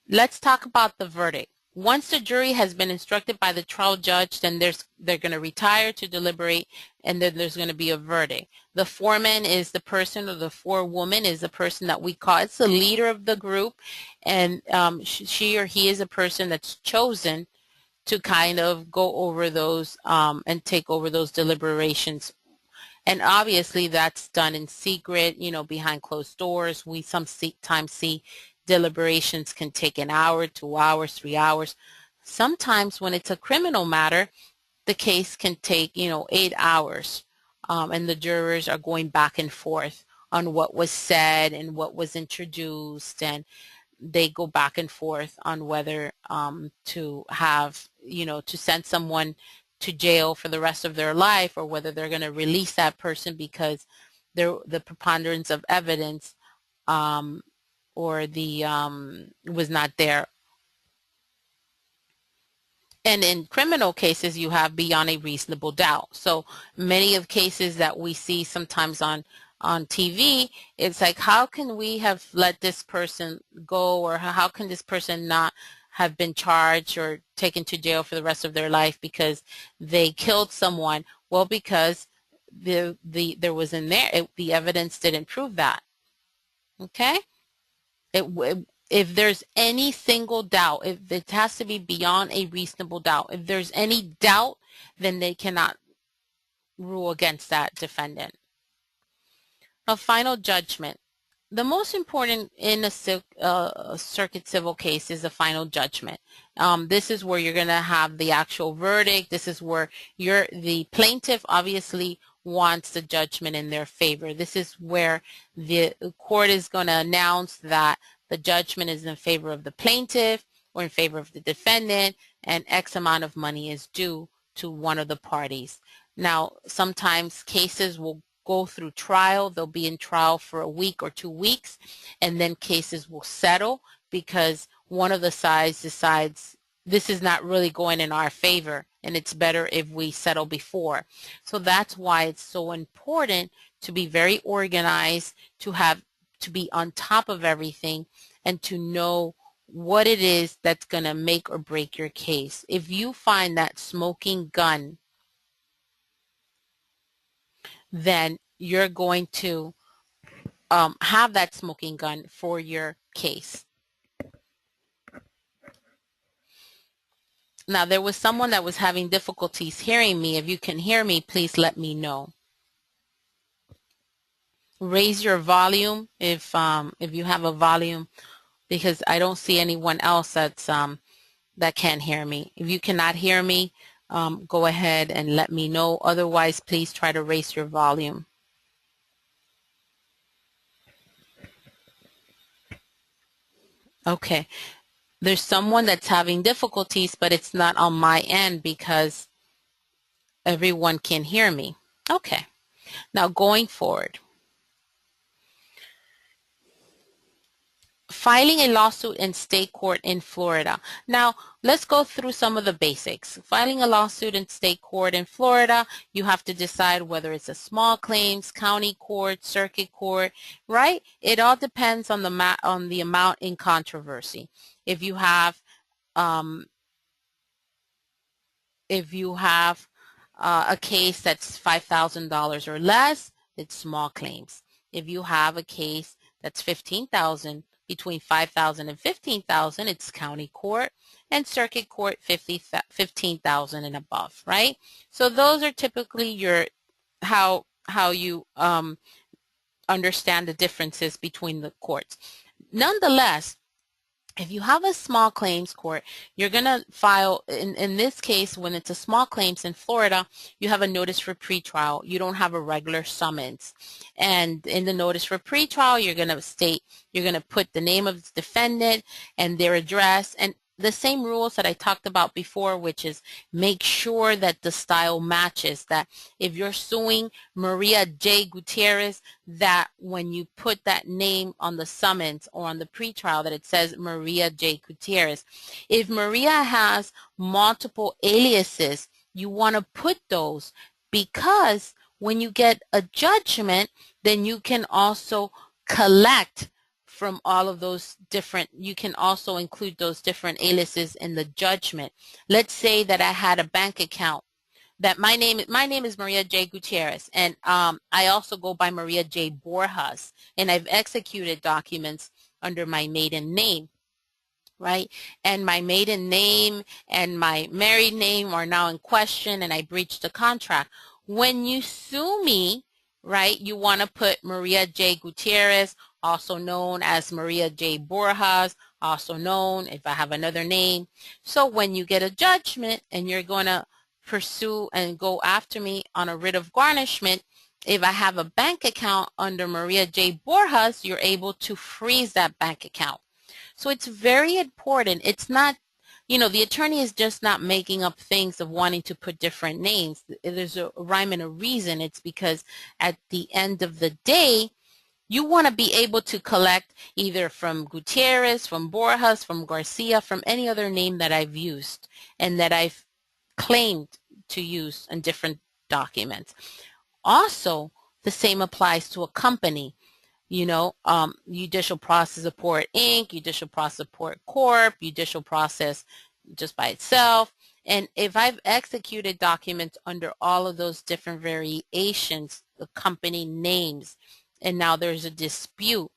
Speaker 1: Let's talk about the verdict. Once the jury has been instructed by the trial judge, then they're going to retire to deliberate, and then there's going to be a verdict. The foreman is the person, or the forewoman is the person that we call, it's the leader of the group, and she or he is a person that's chosen to kind of go over those and take over those deliberations. And obviously that's done in secret, behind closed doors. We sometimes see deliberations can take an hour, 2 hours, 3 hours. Sometimes when it's a criminal matter, the case can take, 8 hours. And the jurors are going back and forth on what was said and what was introduced, and they go back and forth on whether to have, to send someone to jail for the rest of their life, or whether they're going to release that person because the preponderance of evidence or the was not there. And in criminal cases, you have beyond a reasonable doubt. So many of cases that we see sometimes on TV, it's like, how can we have let this person go, or how can this person not have been charged or taken to jail for the rest of their life because they killed someone? Well, because there was in there, the evidence didn't prove that. Okay? If there's any single doubt, if it has to be beyond a reasonable doubt, if there's any doubt, then they cannot rule against that defendant. A final judgment. The most important in a circuit civil case is the final judgment. This is where you're going to have the actual verdict. This is where the plaintiff obviously wants the judgment in their favor. This is where the court is going to announce that the judgment is in favor of the plaintiff or in favor of the defendant, and X amount of money is due to one of the parties. Now, sometimes cases will go through trial. They'll be in trial for a week or 2 weeks, and then cases will settle because one of the sides decides this is not really going in our favor, and it's better if we settle before. So that's why it's so important to be very organized, to be on top of everything, and to know what it is that's going to make or break your case. If you find that smoking gun, then you're going to have that smoking gun for your case. Now, there was someone that was having difficulties hearing me. If you can hear me, please let me know. Raise your volume if you have a volume, because I don't see anyone else that can't hear me. If you cannot hear me, go ahead and let me know. Otherwise, please try to raise your volume. Okay. There's someone that's having difficulties, but it's not on my end because everyone can hear me. Okay. Now, going forward, filing a lawsuit in state court in Florida. Now, let's go through some of the basics. Filing a lawsuit in state court in Florida, you have to decide whether it's a small claims, county court, circuit court, right? It all depends on the amount in controversy. If you have a case that's $5,000 or less, it's small claims. If you have a case that's $15,000, between $5,000 and $15,000, it's county court. and circuit court 15,000 and above, right? So those are typically your how you understand the differences between the courts. Nonetheless, if you have a small claims court, you're going to file, in this case, when it's a small claims in Florida, you have a notice for pretrial. You don't have a regular summons. And in the notice for pretrial, you're going to state, you're going to put the name of the defendant and their address, and the same rules that I talked about before, which is make sure that the style matches, that if you're suing Maria J. Gutierrez, that when you put that name on the summons or on the pretrial, that it says Maria J. Gutierrez. If Maria has multiple aliases, you want to put those, because when you get a judgment, then you can also collect from all of those different, you can also include those different aliases in the judgment. Let's say that I had a bank account that my name is Maria J. Gutierrez, and I also go by Maria J. Borjas, and I've executed documents under my maiden name, right? And my maiden name and my married name are now in question, and I breached the contract. When you sue me, right, you want to put Maria J. Gutierrez, also known as Maria J. Borjas, also known if I have another name. So when you get a judgment and you're going to pursue and go after me on a writ of garnishment, if I have a bank account under Maria J. Borjas, you're able to freeze that bank account. So it's very important. It's not, the attorney is just not making up things of wanting to put different names. There's a rhyme and a reason. It's because at the end of the day, you want to be able to collect either from Gutierrez, from Borjas, from Garcia, from any other name that I've used and that I've claimed to use in different documents. Also, the same applies to a company. Judicial Process Support Inc., Judicial Process Support Corp., Judicial Process just by itself. And if I've executed documents under all of those different variations, the company names, and now there's a dispute,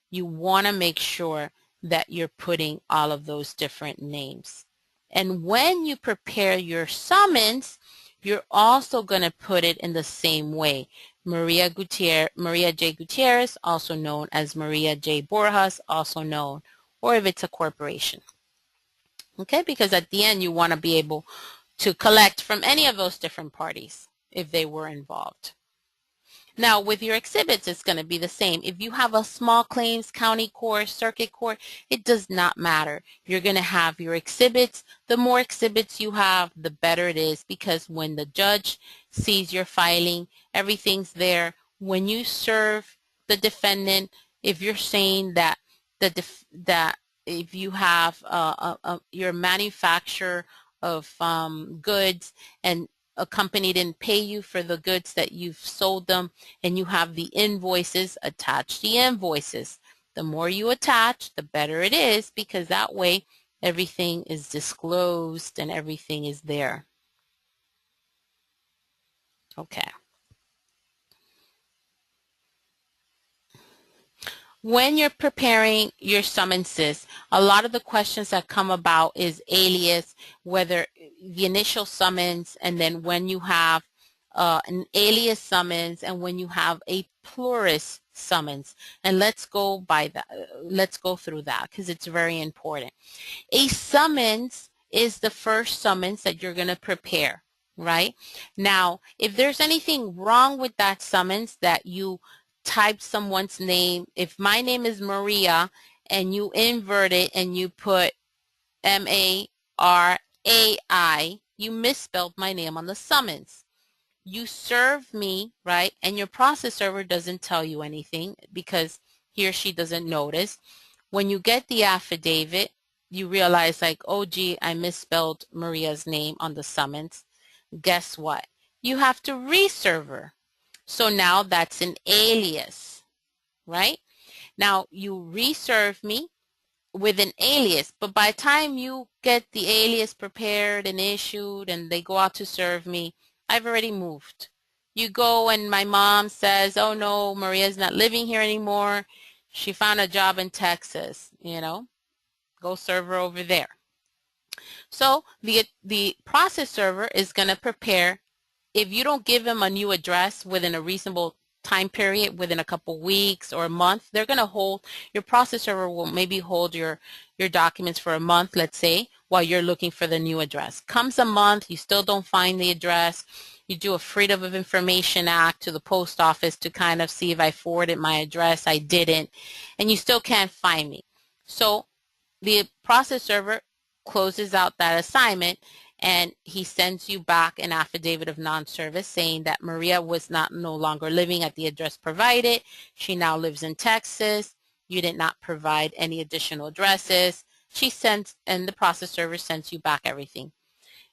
Speaker 1: you want to make sure that you're putting all of those different names. And when you prepare your summons, you're also going to put it in the same way. Maria J. Gutierrez, also known as Maria J. Borjas, also known, or if it's a corporation. Okay, because at the end you want to be able to collect from any of those different parties if they were involved. Now, with your exhibits, it's going to be the same. If you have a small claims county court, circuit court, it does not matter. You're going to have your exhibits. The more exhibits you have, the better it is, because when the judge sees your filing, everything's there. When you serve the defendant, if you're saying that that if you have your manufacturer of goods and a company didn't pay you for the goods that you've sold them, and you have the invoices, attach the invoices. The more you attach, the better it is, because that way everything is disclosed and everything is there. Okay. When you're preparing your summonses, a lot of the questions that come about is alias, whether the initial summons, and then when you have an alias summons and when you have a pluribus summons. And let's go by that. Let's go through that because it's very important. A summons is the first summons that you're going to prepare, right? Now, if there's anything wrong with that summons that you type someone's name, if my name is Maria and you invert it and you put M-A-R-A-I, you misspelled my name on the summons. You serve me, right? And your process server doesn't tell you anything because he or she doesn't notice. When you get the affidavit, you realize like, oh gee, I misspelled Maria's name on the summons. Guess what? You have to reserve her. So now that's an alias, right? Now you reserve me with an alias, but by the time you get the alias prepared and issued and they go out to serve me, I've already moved. You go and my mom says, oh no, Maria's not living here anymore. She found a job in Texas, go serve her over there. So the process server is going to prepare. If you don't give them a new address within a reasonable time period, within a couple weeks or a month, they're going to hold, your process server will maybe hold your documents for a month, let's say, while you're looking for the new address. Comes a month, you still don't find the address, you do a Freedom of Information Act to the post office to kind of see if I forwarded my address. I didn't, and you still can't find me. So the process server closes out that assignment, and he sends you back an affidavit of non-service saying that Maria was not no longer living at the address provided. She now lives in Texas. You did not provide any additional addresses. She sends, and the process server sends you back everything.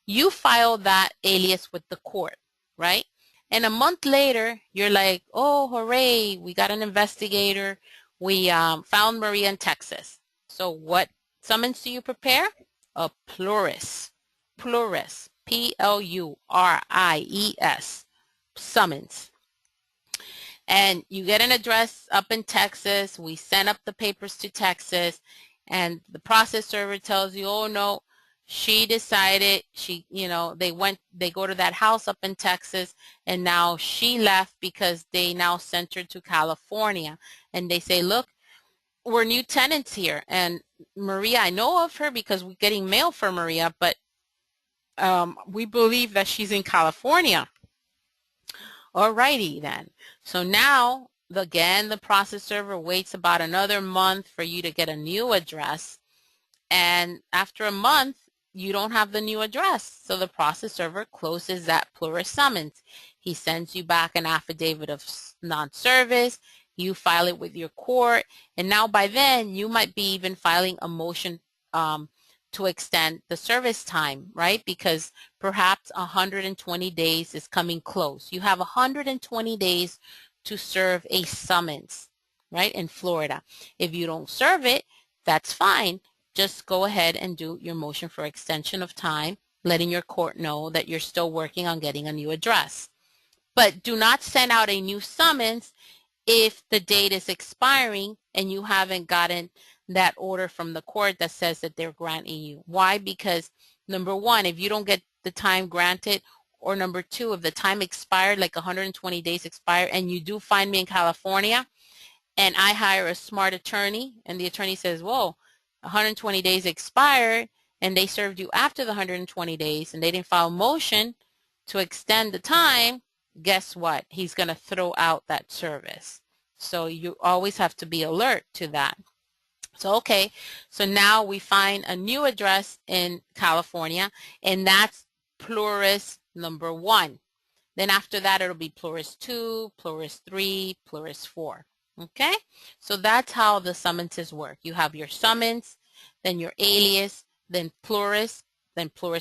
Speaker 1: You file that alias with the court, right? And a month later, you're like, oh, hooray, we got an investigator. We found Maria in Texas. So what summons do you prepare? A pluris. Pluris. Pluries. Summons. And you get an address up in Texas. We send up the papers to Texas, and the process server tells you, oh no, she decided they go to that house up in Texas, and now she left because they now sent her to California. And they say, look, we're new tenants here, and Maria, I know of her because we're getting mail for Maria, but we believe that she's in California. Alrighty then. So now, again, the process server waits about another month for you to get a new address. And after a month, you don't have the new address. So the process server closes that pluris summons. He sends you back an affidavit of non-service. You file it with your court. And now by then, you might be even filing a motion to extend the service time, right? Because perhaps 120 days is coming close. You have 120 days to serve a summons, right, in Florida. If you don't serve it, that's fine. Just go ahead and do your motion for extension of time, letting your court know that you're still working on getting a new address. But do not send out a new summons if the date is expiring and you haven't gotten that order from the court that says that they're granting you. Why? Because number one, if you don't get the time granted, or number two, if the time expired, like 120 days expired, and you do find me in California, and I hire a smart attorney, and the attorney says, whoa, 120 days expired, and they served you after the 120 days, and they didn't file a motion to extend the time, guess what? He's going to throw out that service. So you always have to be alert to that. So, okay, so now we find a new address in California, and that's pluris number 1. Then after that, it'll be pluris 2, pluris 3, pluris 4. Okay, so that's how the summonses work. You have your summons, then your alias, then pluris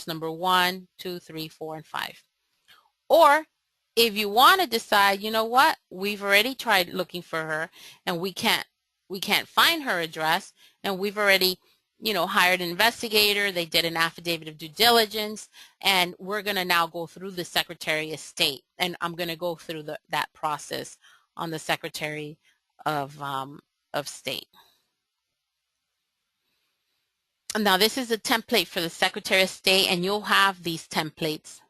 Speaker 1: number 1, 2, 3, 4, and 5. Or if you want to decide, you know what, we've already tried looking for her and we can't find her address, and we've already hired an investigator, they did an affidavit of due diligence, and we're going to now go through the Secretary of State, and I'm going to go through that process on the Secretary of State. Now this is a template for the Secretary of State, and you'll have these templates.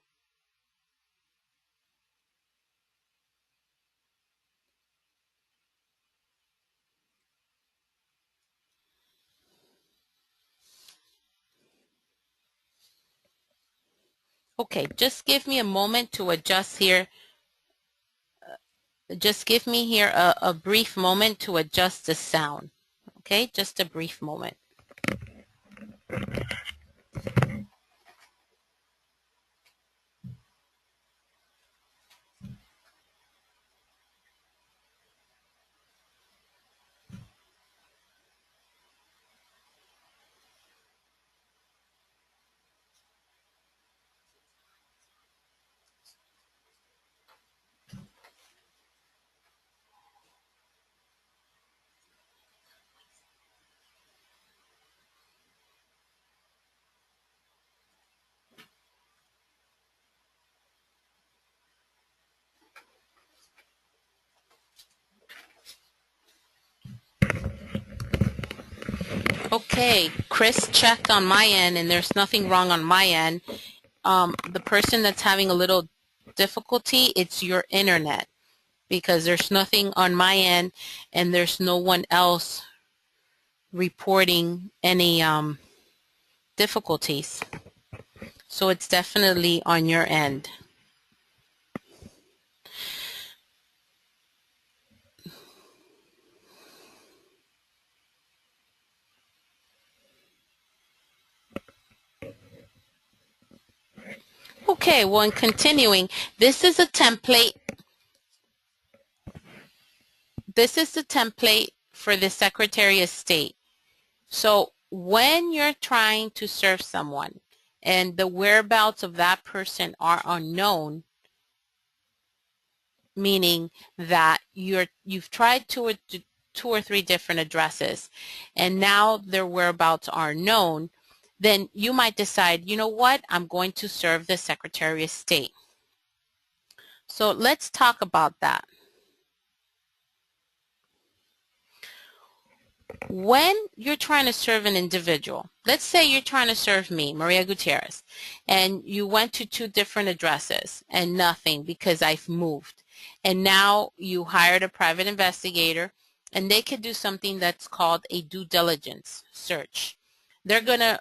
Speaker 1: Okay, just give me a moment to adjust here. Just give me here a brief moment to adjust the sound. Okay, just a brief moment. Okay, Chris checked on my end, and there's nothing wrong on my end. The person that's having a little difficulty, it's your internet, because there's nothing on my end, and there's no one else reporting any difficulties. So it's definitely on your end. Okay, well, in continuing, this is a template. This is the template for the Secretary of State. So when you're trying to serve someone and the whereabouts of that person are unknown, meaning that you've tried two or three different addresses and now their whereabouts are known, then you might decide, you know what, I'm going to serve the Secretary of State. So let's talk about that. When you're trying to serve an individual, let's say you're trying to serve me, Maria Gutierrez, and you went to two different addresses and nothing because I've moved. And now you hired a private investigator, and they could do something that's called a due diligence search. They're gonna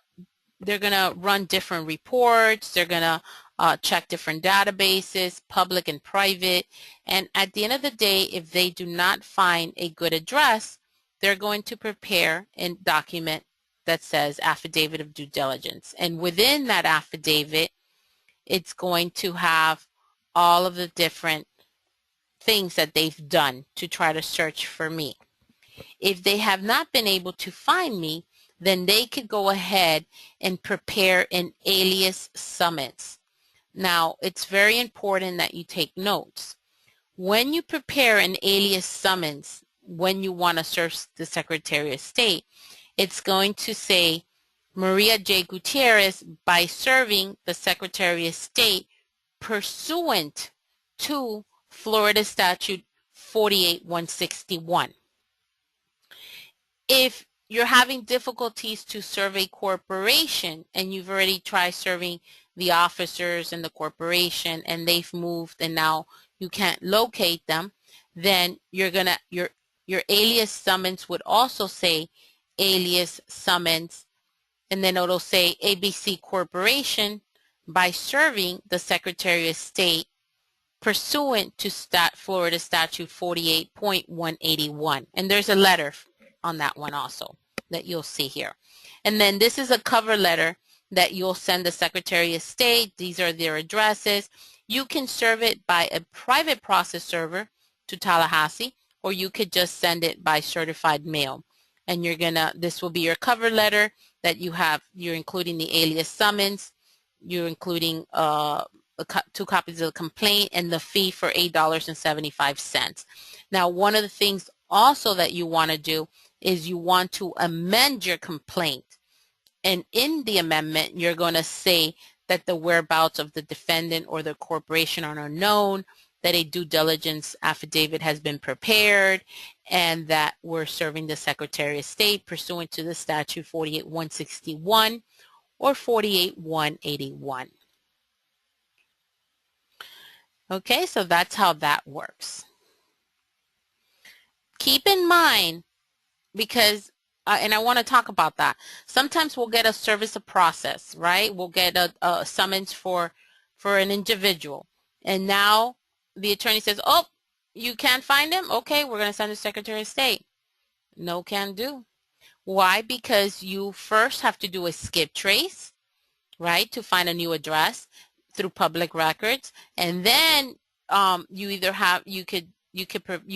Speaker 1: run different reports. They're gonna check different databases, public and private. And at the end of the day, if they do not find a good address, they're going to prepare a document that says affidavit of due diligence. And within that affidavit, it's going to have all of the different things that they've done to try to search for me. If they have not been able to find me, then they could go ahead and prepare an alias summons. Now, it's very important that you take notes. When you prepare an alias summons, when you want to serve the Secretary of State, it's going to say Maria J. Gutierrez by serving the Secretary of State pursuant to Florida Statute 48161. If you're having difficulties to serve a corporation and you've already tried serving the officers in the corporation and they've moved and now you can't locate them, then your alias summons would also say alias summons, and then it'll say ABC Corporation by serving the Secretary of State pursuant to Florida Statute 48.181. And there's a letter on that one also that you'll see here. And then this is a cover letter that you'll send the Secretary of State. These are their addresses. You can serve it by a private process server to Tallahassee, or you could just send it by certified mail. And this will be your cover letter that you're including the alias summons, you're including 2 copies of the complaint, and the fee for $8.75. Now, one of the things also that you want to do is you want to amend your complaint. And in the amendment, you're going to say that the whereabouts of the defendant or the corporation are unknown, that a due diligence affidavit has been prepared, and that we're serving the Secretary of State pursuant to the statute 48161 or 48181. Okay, so that's how that works. Keep in mind, because and I want to talk about that. Sometimes we'll get a service of process, right? We'll get a summons for an individual, and now the attorney says, "Oh, you can't find him? Okay, we're going to send the Secretary of State." No can do. Why? Because you first have to do a skip trace, right, to find a new address through public records, and then you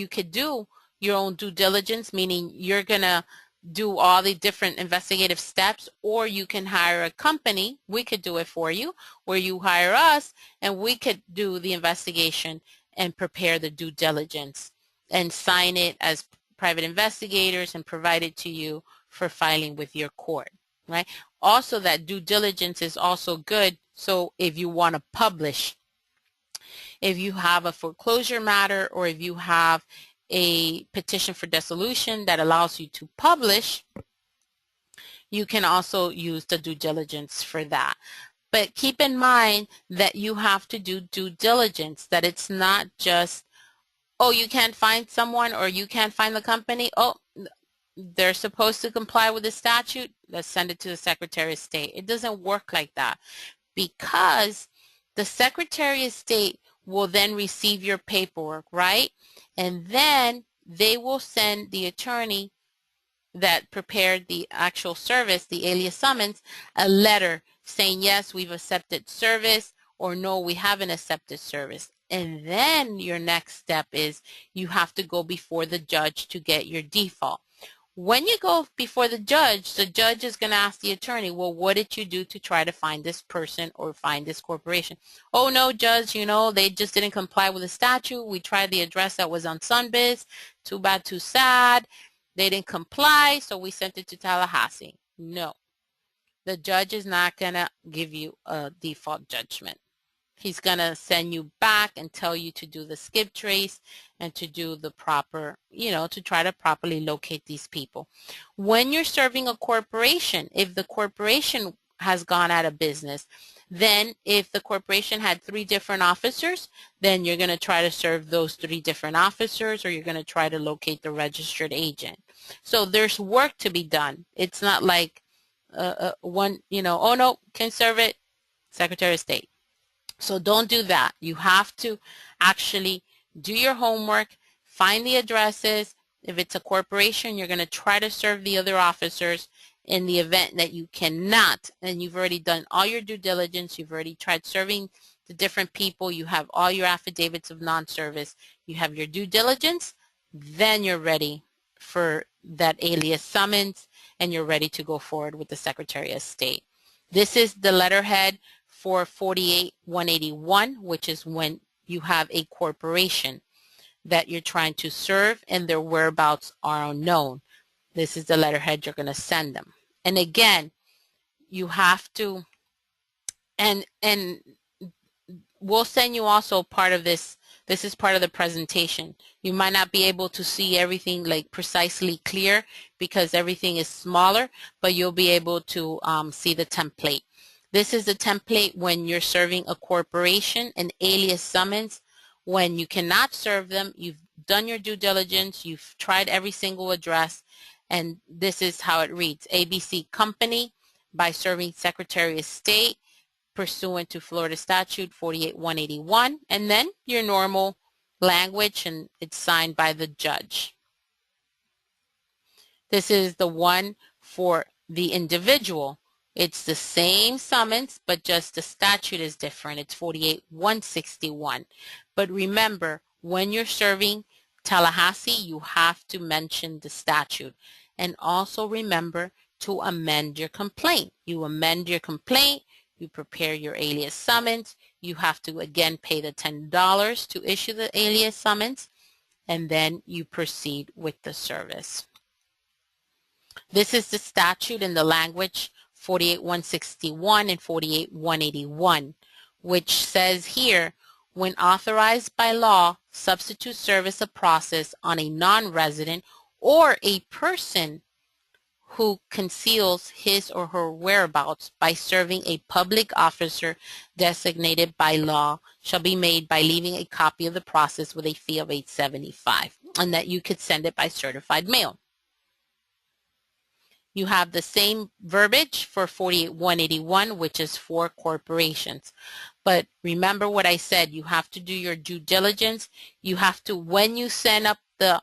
Speaker 1: could do your own due diligence, meaning you're gonna do all the different investigative steps, or you can hire a company. We could do it for you, where you hire us and we could do the investigation and prepare the due diligence and sign it as private investigators and provide it to you for filing with your court, right? Also, that due diligence is also good. So if you want to publish, if you have a foreclosure matter, or if you have a petition for dissolution that allows you to publish, you can also use the due diligence for that. But keep in mind that you have to do due diligence, that it's not just, oh, you can't find someone or you can't find the company. Oh, they're supposed to comply with the statute. Let's send it to the Secretary of State. It doesn't work like that, because the Secretary of State will then receive your paperwork, right? And then they will send the attorney that prepared the actual service, the alias summons, a letter saying, yes, we've accepted service, or no, we haven't accepted service. And then your next step is you have to go before the judge to get your default. When you go before the judge is going to ask the attorney, well, what did you do to try to find this person or find this corporation? Oh, no, judge, they just didn't comply with the statute. We tried the address that was on Sunbiz. Too bad, too sad. They didn't comply, so we sent it to Tallahassee. No, the judge is not going to give you a default judgment. He's going to send you back and tell you to do the skip trace and to do the proper, to try to properly locate these people. When you're serving a corporation, if the corporation has gone out of business, then if the corporation had 3 different officers, then you're going to try to serve those 3 different officers, or you're going to try to locate the registered agent. So there's work to be done. It's not like one, oh no, can serve it, Secretary of State. So don't do that. You have to actually do your homework, find the addresses. If it's a corporation, you're going to try to serve the other officers. In the event that you cannot, and you've already done all your due diligence, you've already tried serving the different people, you have all your affidavits of non-service, you have your due diligence, then you're ready for that alias summons, and you're ready to go forward with the Secretary of State. This is the letterhead for 48-181, which is when you have a corporation that you're trying to serve and their whereabouts are unknown. This is the letterhead you're going to send them. And again, you have to, and we'll send you also part of this. This is part of the presentation. You might not be able to see everything like precisely clear because everything is smaller, but you'll be able to see the template. This is the template when you're serving a corporation, an alias summons. When you cannot serve them, you've done your due diligence, you've tried every single address, and this is how it reads. ABC Company, by serving Secretary of State, pursuant to Florida Statute 48-181, and then your normal language, and it's signed by the judge. This is the one for the individual. It's the same summons, but just the statute is different. It's 48-161. But remember, when you're serving Tallahassee, you have to mention the statute. And also remember to amend your complaint. You amend your complaint, you prepare your alias summons, you have to again pay the $10 to issue the alias summons, and then you proceed with the service. This is the statute in the language 48-161 and 48-181, which says here, when authorized by law, substitute service of process on a non-resident or a person who conceals his or her whereabouts by serving a public officer designated by law shall be made by leaving a copy of the process with a fee of $8.75, and that you could send it by certified mail. You have the same verbiage for 48-181, which is for corporations. But remember what I said, you have to do your due diligence. You have to, when you send up the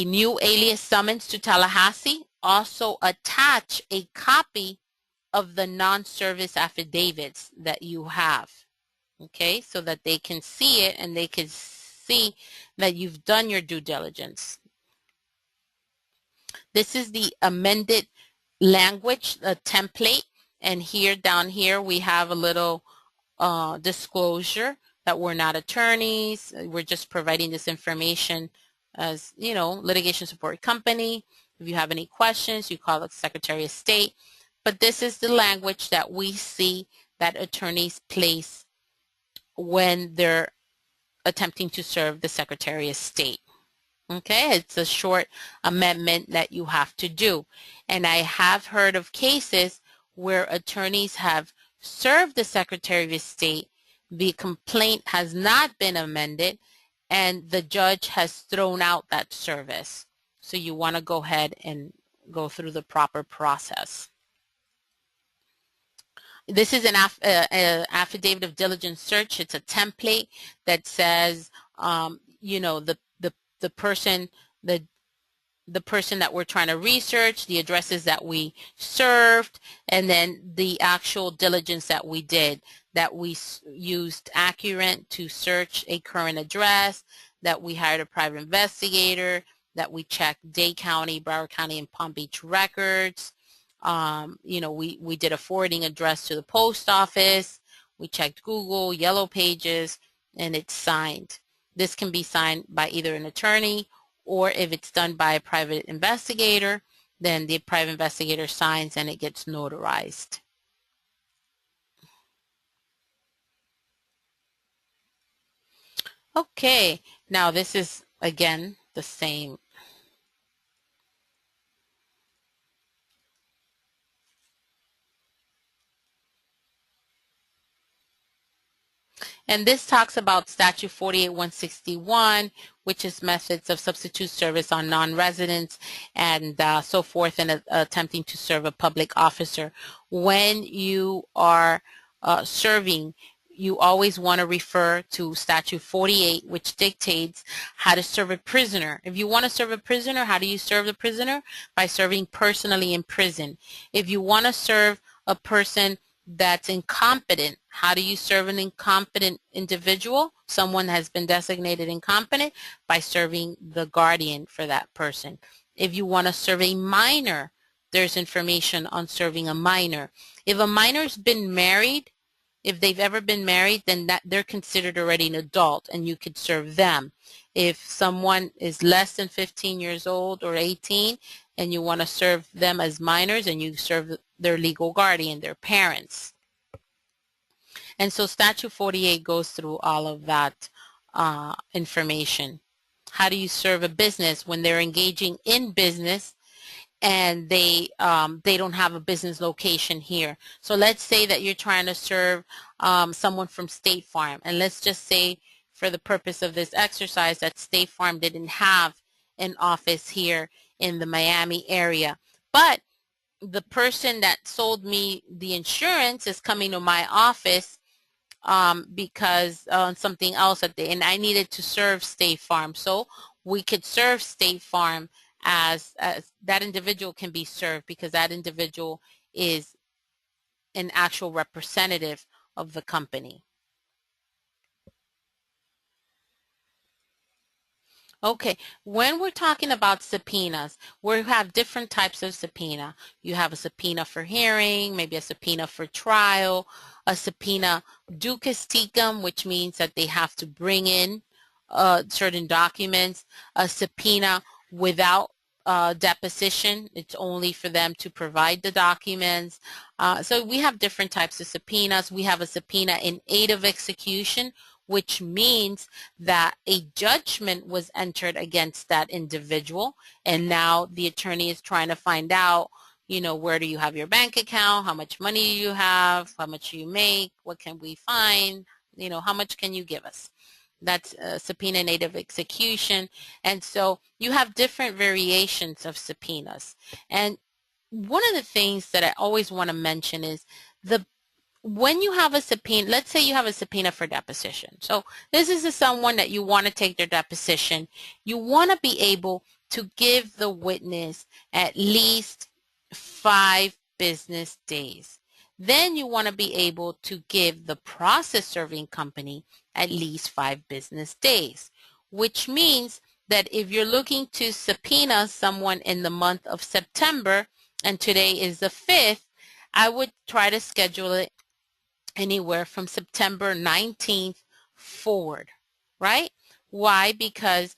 Speaker 1: new alias summons to Tallahassee, also attach a copy of the non-service affidavits that you have, okay, so that they can see it and they can see that you've done your due diligence. This is the amended language, a template, and here down here we have a little disclosure that we're not attorneys. We're just providing this information as, litigation support company. If you have any questions, you call the Secretary of State. But this is the language that we see that attorneys place when they're attempting to serve the Secretary of State. Okay, it's a short amendment that you have to do. And I have heard of cases where attorneys have served the Secretary of State, the complaint has not been amended, and the judge has thrown out that service. So you want to go ahead and go through the proper process. This is an affidavit of diligent search. It's a template that says, the person, the person that we're trying to research, the addresses that we served, and then the actual diligence that we did, that we used Accurate to search a current address, that we hired a private investigator, that we checked Dade County, Broward County, and Palm Beach records. We did a forwarding address to the post office. We checked Google, Yellow Pages, and it's signed. This can be signed by either an attorney, or if it's done by a private investigator, then the private investigator signs and it gets notarized. Okay, now this is again the same. And this talks about Statute 48-161, which is methods of substitute service on non-residents and so forth, and attempting to serve a public officer. When you are serving, you always want to refer to Statute 48, which dictates how to serve a prisoner. If you want to serve a prisoner, how do you serve the prisoner? By serving personally in prison. If you want to serve a person that's incompetent, how do you serve an incompetent individual? Someone has been designated incompetent, by serving the guardian for that person. If you want to serve a minor, there's information on serving a minor. If a minor's been married, if they've ever been married, then they're considered already an adult and you could serve them. If someone is less than 15 years old or 18 and you want to serve them as minors, and you serve their legal guardian, their parents. And so Statute 48 goes through all of that information. How do you serve a business when they're engaging in business and they don't have a business location here? So let's say that you're trying to serve someone from State Farm, and let's just say for the purpose of this exercise that State Farm didn't have an office here in the Miami area, but the person that sold me the insurance is coming to my office because something else and I needed to serve State Farm. So we could serve State Farm as that individual can be served because that individual is an actual representative of the company. Okay, when we're talking about subpoenas, we have different types of subpoena. You have a subpoena for hearing, maybe a subpoena for trial, a subpoena duces tecum, which means that they have to bring in certain documents, a subpoena without deposition. It's only for them to provide the documents. So we have different types of subpoenas. We have a subpoena in aid of execution, which means that a judgment was entered against that individual, and now the attorney is trying to find out, where do you have your bank account, how much money do you have, how much do you make, what can we find, how much can you give us? That's subpoena in aid of execution. And so you have different variations of subpoenas. And one of the things that I always want to mention is when you have a subpoena, let's say you have a subpoena for deposition. So this is someone that you want to take their deposition. You want to be able to give the witness at least 5 business days. Then you want to be able to give the process serving company at least 5 business days, which means that if you're looking to subpoena someone in the month of September, and today is the 5th, I would try to schedule it anywhere from September 19th forward, right? Why? Because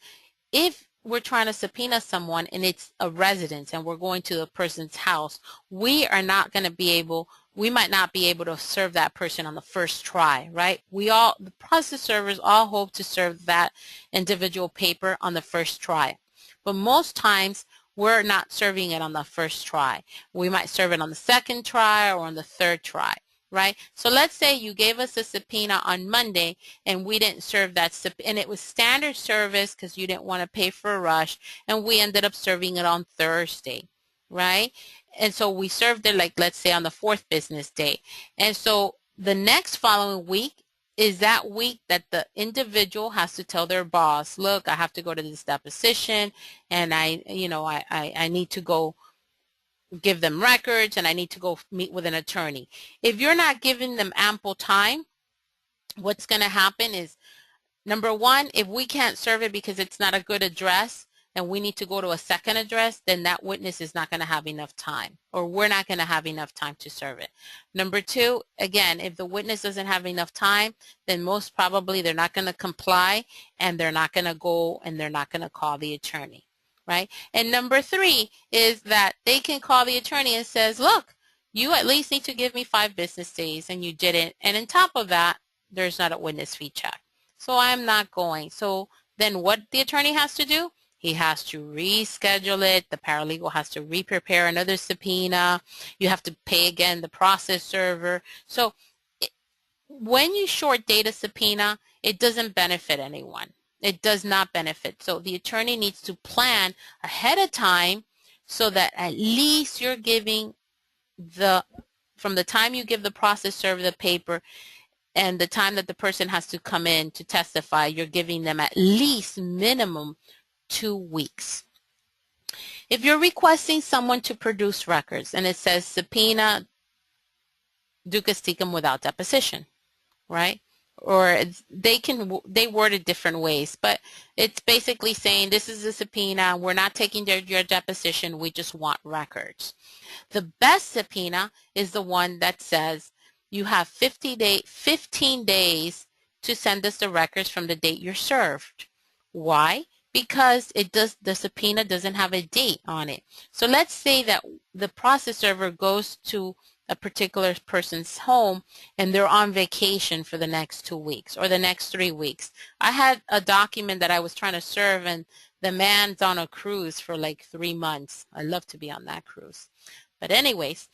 Speaker 1: if we're trying to subpoena someone and it's a residence and we're going to a person's house, we are not going to be able we might not be able to serve that person on the first try, right? The process servers all hope to serve that individual paper on the first try. But most times, we're not serving it on the first try. We might serve it on the second try or on the third try, right? So let's say you gave us a subpoena on Monday and we didn't serve that and it was standard service because you didn't want to pay for a rush, and we ended up serving it on Thursday, right? And so we served it, like, let's say on the 4th business day. And so the next following week is that week that the individual has to tell their boss, look, I have to go to this deposition, and I need to go give them records, and I need to go meet with an attorney. If you're not giving them ample time, what's going to happen is, number one, if we can't serve it because it's not a good address and we need to go to a second address, then that witness is not going to have enough time, or we're not going to have enough time to serve it. Number two, again, if the witness doesn't have enough time, then most probably they're not going to comply, and they're not going to go, and they're not going to call the attorney, right? And number three is that they can call the attorney and says, look, you at least need to give me 5 business days, and you didn't. And on top of that, there's not a witness fee check. So I'm not going. So then what the attorney has to do? He has to reschedule it. The paralegal has to re-prepare another subpoena. You have to pay again the process server. So when you short date a subpoena, it doesn't benefit anyone. It does not benefit. So the attorney needs to plan ahead of time so that at least you're giving from the time you give the process server the paper and the time that the person has to come in to testify, you're giving them at least minimum 2 weeks. If you're requesting someone to produce records and it says subpoena duces tecum without deposition, right? Or they word it different ways, but it's basically saying this is a subpoena, we're not taking your deposition, we just want records. The best subpoena is the one that says you have 15 days to send us the records from the date you're served. Why? Because the subpoena doesn't have a date on it. So let's say that the process server goes to a particular person's home and they're on vacation for the next 2 weeks or the next 3 weeks. I had a document that I was trying to serve, and the man's on a cruise for like 3 months. I'd love to be on that cruise. But anyways,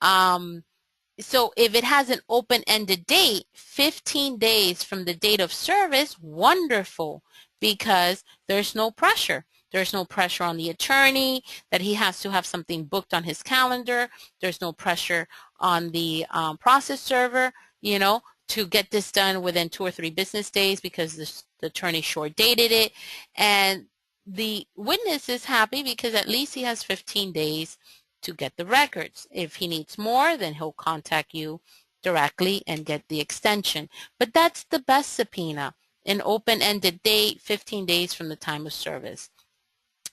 Speaker 1: so if it has an open-ended date, 15 days from the date of service, wonderful, because there's no pressure. There's no pressure on the attorney that he has to have something booked on his calendar. There's no pressure on the process server, to get this done within 2 or 3 business days because the attorney short dated it. And the witness is happy because at least he has 15 days to get the records. If he needs more, then he'll contact you directly and get the extension. But that's the best subpoena, an open-ended date, 15 days from the time of service.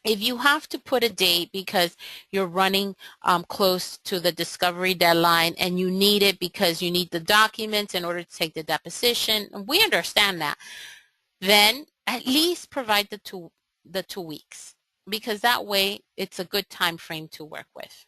Speaker 1: If you have to put a date because you're running close to the discovery deadline and you need it because you need the documents in order to take the deposition, and we understand that, then at least provide the two weeks, because that way it's a good time frame to work with.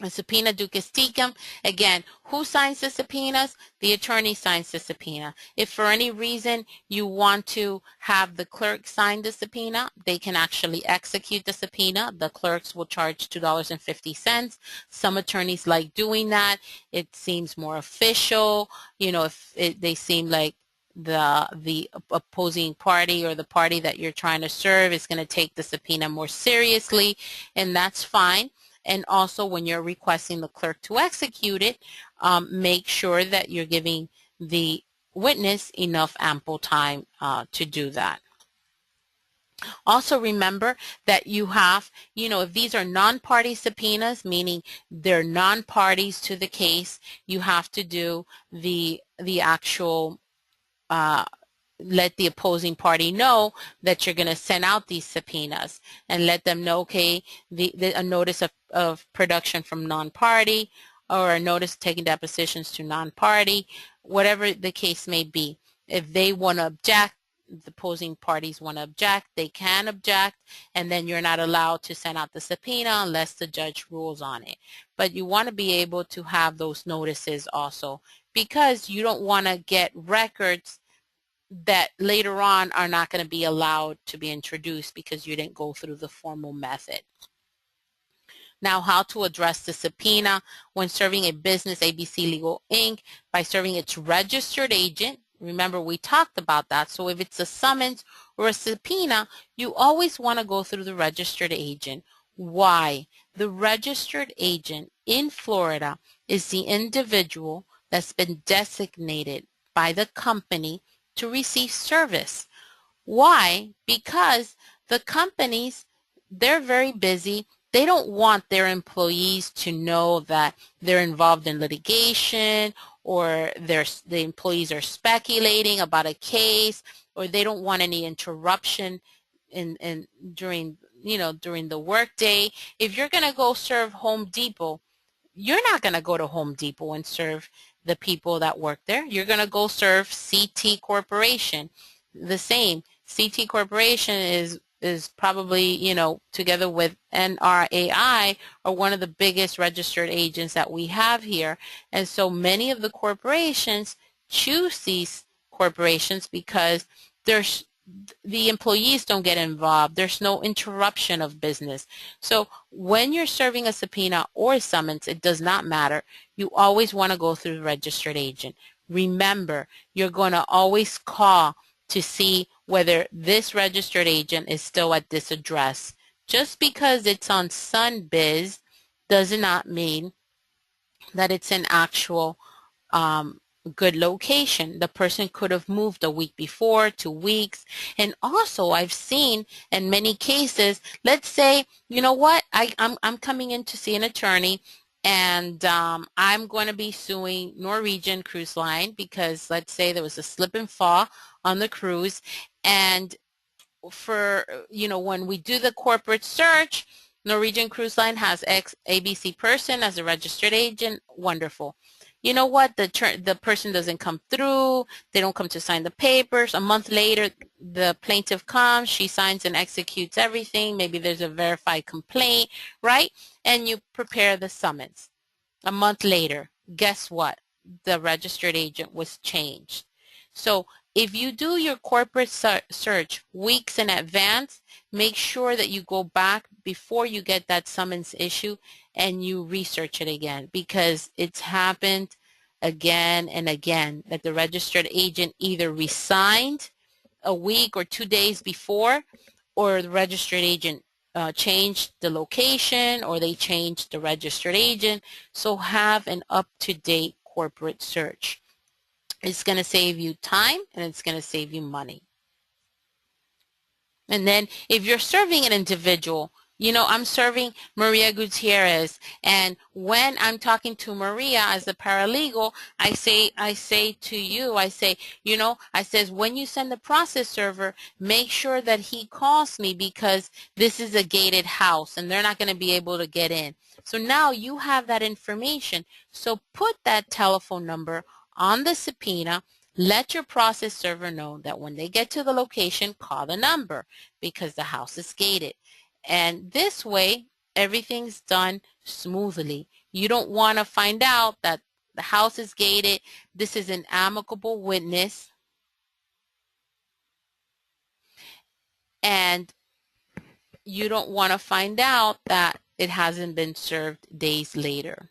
Speaker 1: A subpoena duces tecum, again, who signs the subpoenas? The attorney signs the subpoena. If for any reason you want to have the clerk sign the subpoena, they can actually execute the subpoena. The clerks will charge $2.50. Some attorneys like doing that. It seems more official. If they seem like the opposing party or the party that you're trying to serve is going to take the subpoena more seriously, and that's fine. And also, when you're requesting the clerk to execute it, make sure that you're giving the witness enough ample time to do that. Also remember that you have, if these are non-party subpoenas, meaning they're non-parties to the case, you have to do the actual let the opposing party know that you're going to send out these subpoenas, and let them know, okay, a notice of production from non-party, or a notice taking depositions to non-party, whatever the case may be. If they want to object, the opposing parties want to object, they can object, and then you're not allowed to send out the subpoena unless the judge rules on it. But you want to be able to have those notices also, because you don't want to get records that later on are not going to be allowed to be introduced because you didn't go through the formal method. Now, how to address the subpoena when serving a business, ABC Legal Inc., by serving its registered agent. Remember, we talked about that. So if it's a summons or a subpoena, you always want to go through the registered agent. Why? The registered agent in Florida is the individual that's been designated by the company to receive service. Why? Because the companies, they're very busy. They don't want their employees to know that they're involved in litigation, or the employees are speculating about a case, or they don't want any interruption during the workday. If you're going to go serve Home Depot, you're not going to go to Home Depot and serve the people that work there. You're going to go serve CT Corporation. The same. CT Corporation is probably, together with NRAI, are one of the biggest registered agents that we have here. And so many of the corporations choose these corporations because the employees don't get involved. There's no interruption of business. So when you're serving a subpoena or a summons, it does not matter. You always want to go through the registered agent. Remember, you're going to always call to see whether this registered agent is still at this address. Just because it's on SunBiz does not mean that it's an actual good location. The person could have moved a week before, 2 weeks. And also, I've seen in many cases, let's say, you know what, I'm coming in to see an attorney, and I'm going to be suing Norwegian Cruise Line because, let's say, there was a slip and fall on the cruise, and for, when we do the corporate search, Norwegian Cruise Line has ABC person as a registered agent. Wonderful. You know what? The person doesn't come through. They don't come to sign the papers. A month later, the plaintiff comes. She signs and executes everything. Maybe there's a verified complaint, right? And you prepare the summons. A month later, guess what? The registered agent was changed. So if you do your corporate search weeks in advance, make sure that you go back before you get that summons issue and you research it again, because it's happened again and again that the registered agent either resigned a week or 2 days before, or the registered agent changed the location, or they changed the registered agent. So have an up-to-date corporate search. It's going to save you time and it's going to save you money. And then if you're serving an individual, I'm serving Maria Gutierrez, and when I'm talking to Maria as a paralegal, I say to you, I says, when you send the process server, make sure that he calls me, because this is a gated house and they're not going to be able to get in. So now you have that information. So put that telephone number on the subpoena. Let your process server know that when they get to the location, call the number, because the house is gated. And this way, everything's done smoothly. You don't want to find out that the house is gated. This is an amicable witness, and you don't want to find out that it hasn't been served days later.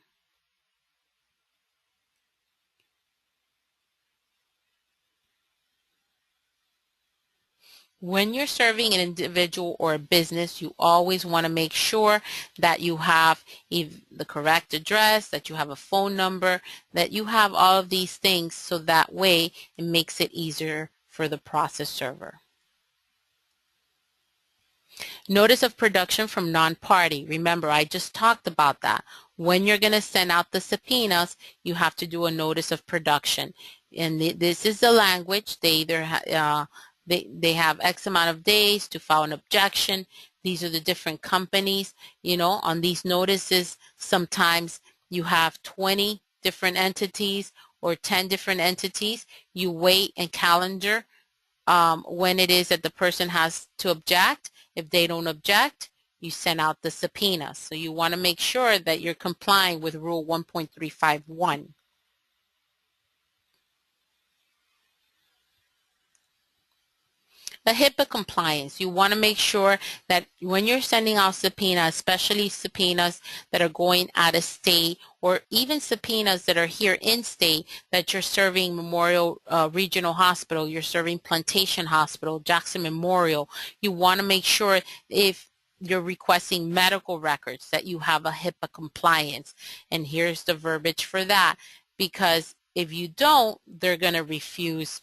Speaker 1: When you're serving an individual or a business, you always want to make sure that you have the correct address, that you have a phone number, that you have all of these things, so that way it makes it easier for the process server. Notice of production from non-party. Remember, I just talked about that. When you're going to send out the subpoenas, you have to do a notice of production. And this is the language. They either they have X amount of days to file an objection. These are the different companies. On these notices, sometimes you have 20 different entities or 10 different entities. You wait and calendar when it is that the person has to object. If they don't object, you send out the subpoena. So you want to make sure that you're complying with Rule 1.351. The HIPAA compliance, you want to make sure that when you're sending out subpoenas, especially subpoenas that are going out of state or even subpoenas that are here in state, that you're serving Memorial Regional Hospital, you're serving Plantation Hospital, Jackson Memorial, you want to make sure if you're requesting medical records that you have a HIPAA compliance. And here's the verbiage for that, because if you don't, they're going to refuse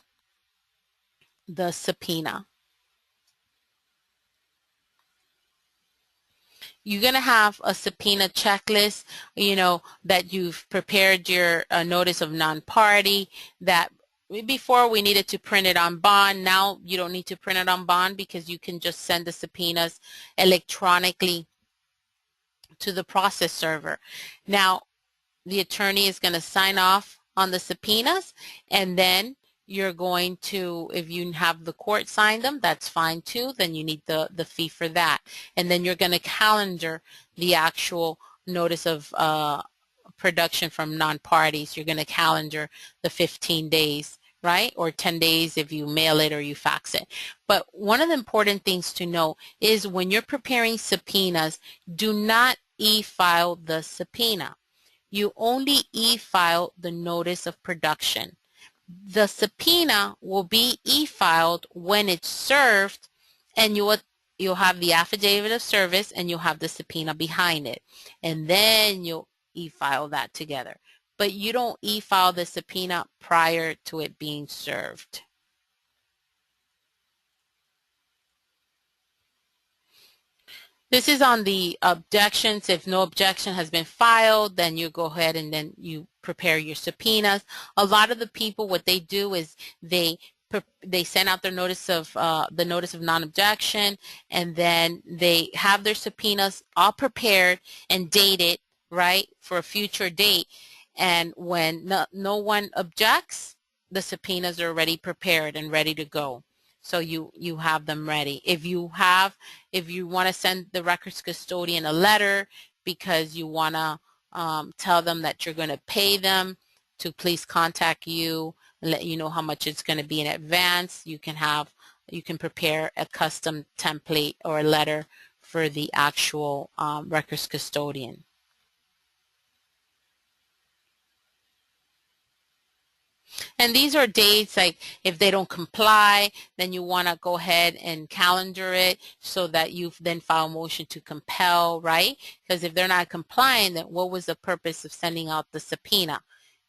Speaker 1: the subpoena. You're going to have a subpoena checklist, that you've prepared your notice of non-party, that before we needed to print it on bond. Now you don't need to print it on bond because you can just send the subpoenas electronically to the process server. Now, the attorney is going to sign off on the subpoenas, and then you're going to, if you have the court sign them, that's fine too, then you need the fee for that. And then you're going to calendar the actual notice of production from non-parties. You're going to calendar the 15 days, right? Or 10 days if you mail it or you fax it. But one of the important things to know is when you're preparing subpoenas, do not e-file the subpoena. You only e-file the notice of production. The subpoena will be e-filed when it's served, and you'll have the affidavit of service and you'll have the subpoena behind it. And then you'll e-file that together. But you don't e-file the subpoena prior to it being served. This is on the objections. If no objection has been filed, then you go ahead and then you prepare your subpoenas. A lot of the people, what they do is they send out their notice of the notice of non-objection, and then they have their subpoenas all prepared and dated, right, for a future date. And when no one objects, the subpoenas are already prepared and ready to go. So you have them ready. If you want to send the records custodian a letter because you want to tell them that you're going to pay them to please contact you and let you know how much it's going to be in advance, you can prepare a custom template or a letter for the actual records custodian. And these are dates, like if they don't comply, then you want to go ahead and calendar it so that you then file a motion to compel, right? Because if they're not complying, then what was the purpose of sending out the subpoena?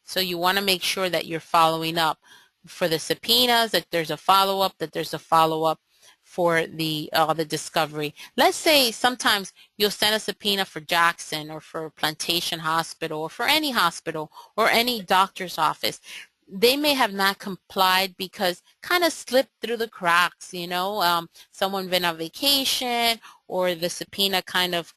Speaker 1: So you want to make sure that you're following up for the subpoenas, that there's a follow-up, for the discovery. Let's say sometimes you'll send a subpoena for Jackson or for Plantation Hospital or for any hospital or any doctor's office. They may have not complied because kind of slipped through the cracks, someone been on vacation or the subpoena kind of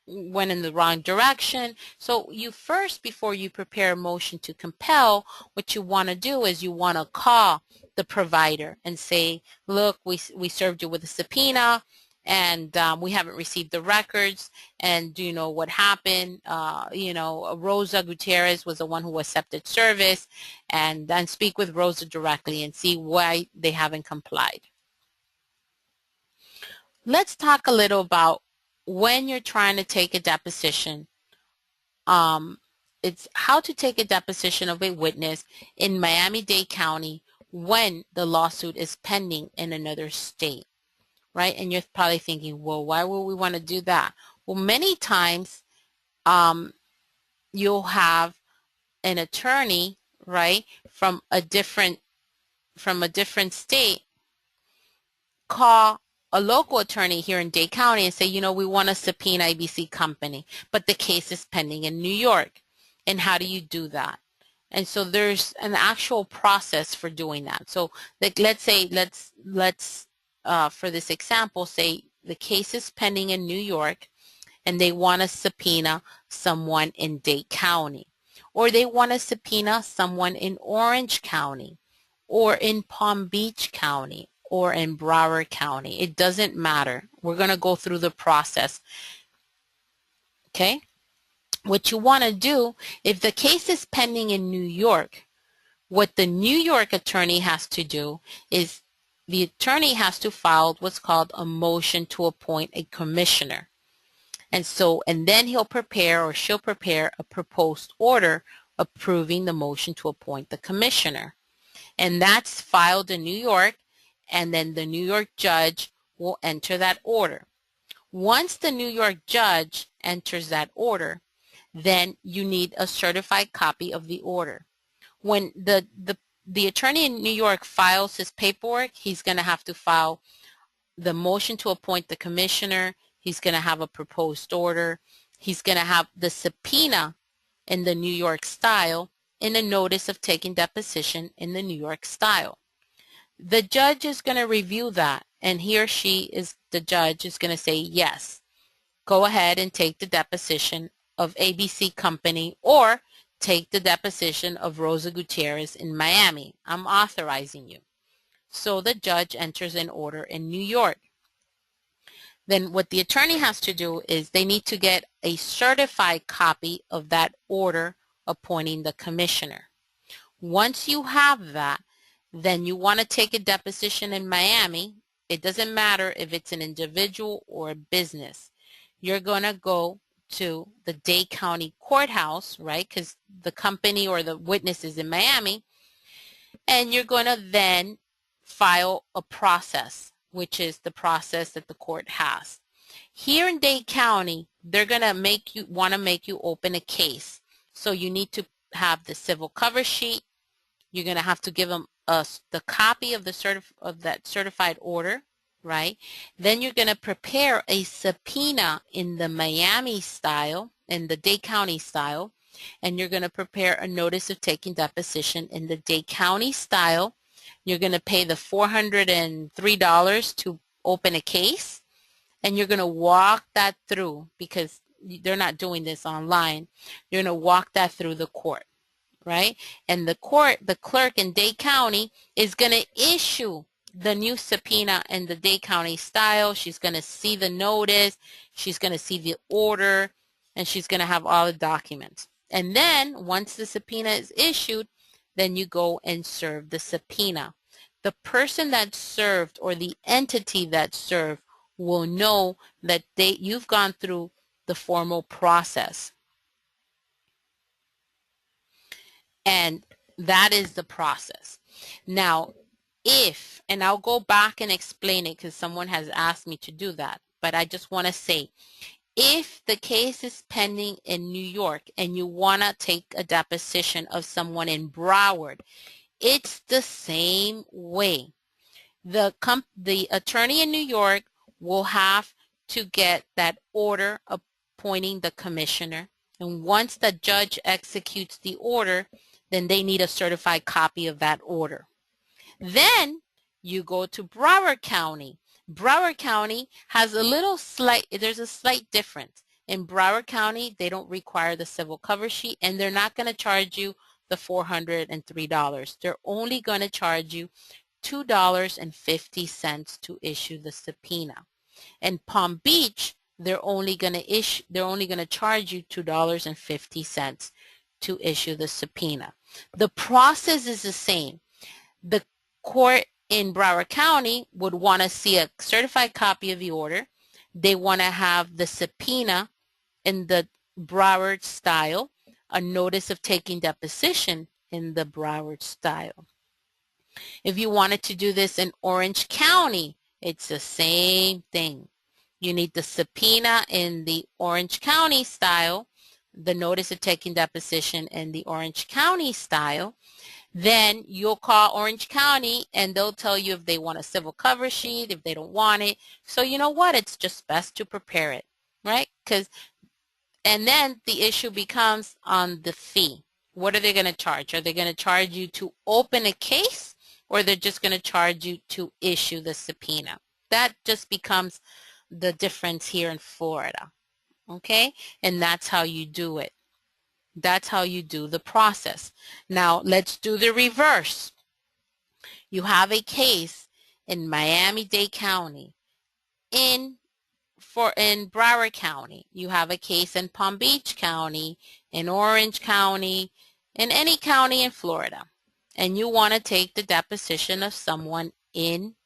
Speaker 1: went in the wrong direction. So you first, before you prepare a motion to compel, what you want to do is you want to call the provider and say, look, we served you with a subpoena and we haven't received the records, and do you know what happened? Rosa Gutierrez was the one who accepted service, and then speak with Rosa directly and see why they haven't complied. Let's talk a little about when you're trying to take a deposition. It's how to take a deposition of a witness in Miami-Dade County when the lawsuit is pending in another state, right? And you're probably thinking, well, why would we want to do that? Well, many times you'll have an attorney, right, from a different state call a local attorney here in Dade County and say, we want to subpoena ABC Company, but the case is pending in New York. And how do you do that? And so there's an actual process for doing that. So let's say, for this example, say the case is pending in New York and they want to subpoena someone in Dade County, or they want to subpoena someone in Orange County, or in Palm Beach County or in Broward County. It doesn't matter. We're going to go through the process. Okay? What you want to do, if the case is pending in New York, what the New York attorney has to do is the attorney has to file what's called a motion to appoint a commissioner. And then he'll prepare or she'll prepare a proposed order approving the motion to appoint the commissioner. And that's filed in New York, and then the New York judge will enter that order. Once the New York judge enters that order, then you need a certified copy of the order. When the attorney in New York files his paperwork, he's going to have to file the motion to appoint the commissioner. He's going to have a proposed order. He's going to have the subpoena in the New York style and a notice of taking deposition in the New York style. The judge is going to review that, and he or she is, the judge is going to say, yes, go ahead and take the deposition of ABC Company, or take the deposition of Rosa Gutierrez in Miami. I'm authorizing you. So the judge enters an order in New York. Then what the attorney has to do is they need to get a certified copy of that order appointing the commissioner. Once you have that, then you want to take a deposition in Miami. It doesn't matter if it's an individual or a business. You're going to go to the Dade County Courthouse, right, because the company or the witness is in Miami, and you're going to then file a process, which is the process that the court has. Here in Dade County, they're going to want to make you open a case. So you need to have the civil cover sheet. You're going to have to give them the copy of that certified order, right? Then you're going to prepare a subpoena in the Miami style, in the Dade County style, and you're going to prepare a notice of taking deposition in the Dade County style. You're going to pay the $403 to open a case, and you're going to walk that through, because they're not doing this online. You're going to walk that through the court, right? And the clerk in Dade County is going to issue the new subpoena in the Dade County style. She's going to see the notice, she's going to see the order, and she's going to have all the documents. And then once the subpoena is issued, then you go and serve the subpoena. The person that served, or the entity that served, will know that you've gone through the formal process. And that is the process. Now, and I'll go back and explain it because someone has asked me to do that, but I just want to say, if the case is pending in New York and you want to take a deposition of someone in Broward, it's the same way. The attorney in New York will have to get that order appointing the commissioner, and once the judge executes the order, then they need a certified copy of that order. Then you go to Broward County. Broward County has there's a slight difference. In Broward County, they don't require the civil cover sheet, and they're not going to charge you the $403. They're only going to charge you $2.50 to issue the subpoena. In Palm Beach, they're only going to charge you $2.50 to issue the subpoena. The process is the same. The court in Broward County would want to see a certified copy of the order. They want to have the subpoena in the Broward style, a notice of taking deposition in the Broward style. If you wanted to do this in Orange County, it's the same thing. You need the subpoena in the Orange County style, the notice of taking deposition in the Orange County style. Then you'll call Orange County and they'll tell you if they want a civil cover sheet, if they don't want it. So you know what? It's just best to prepare it, right? And then the issue becomes on the fee. What are they going to charge? Are they going to charge you to open a case, or they're just going to charge you to issue the subpoena? That just becomes the difference here in Florida, okay? And that's how you do it. That's how you do the process. Now, let's do the reverse. You have a case in Miami-Dade County, in Broward County. You have a case in Palm Beach County, in Orange County, in any county in Florida, and you want to take the deposition of someone in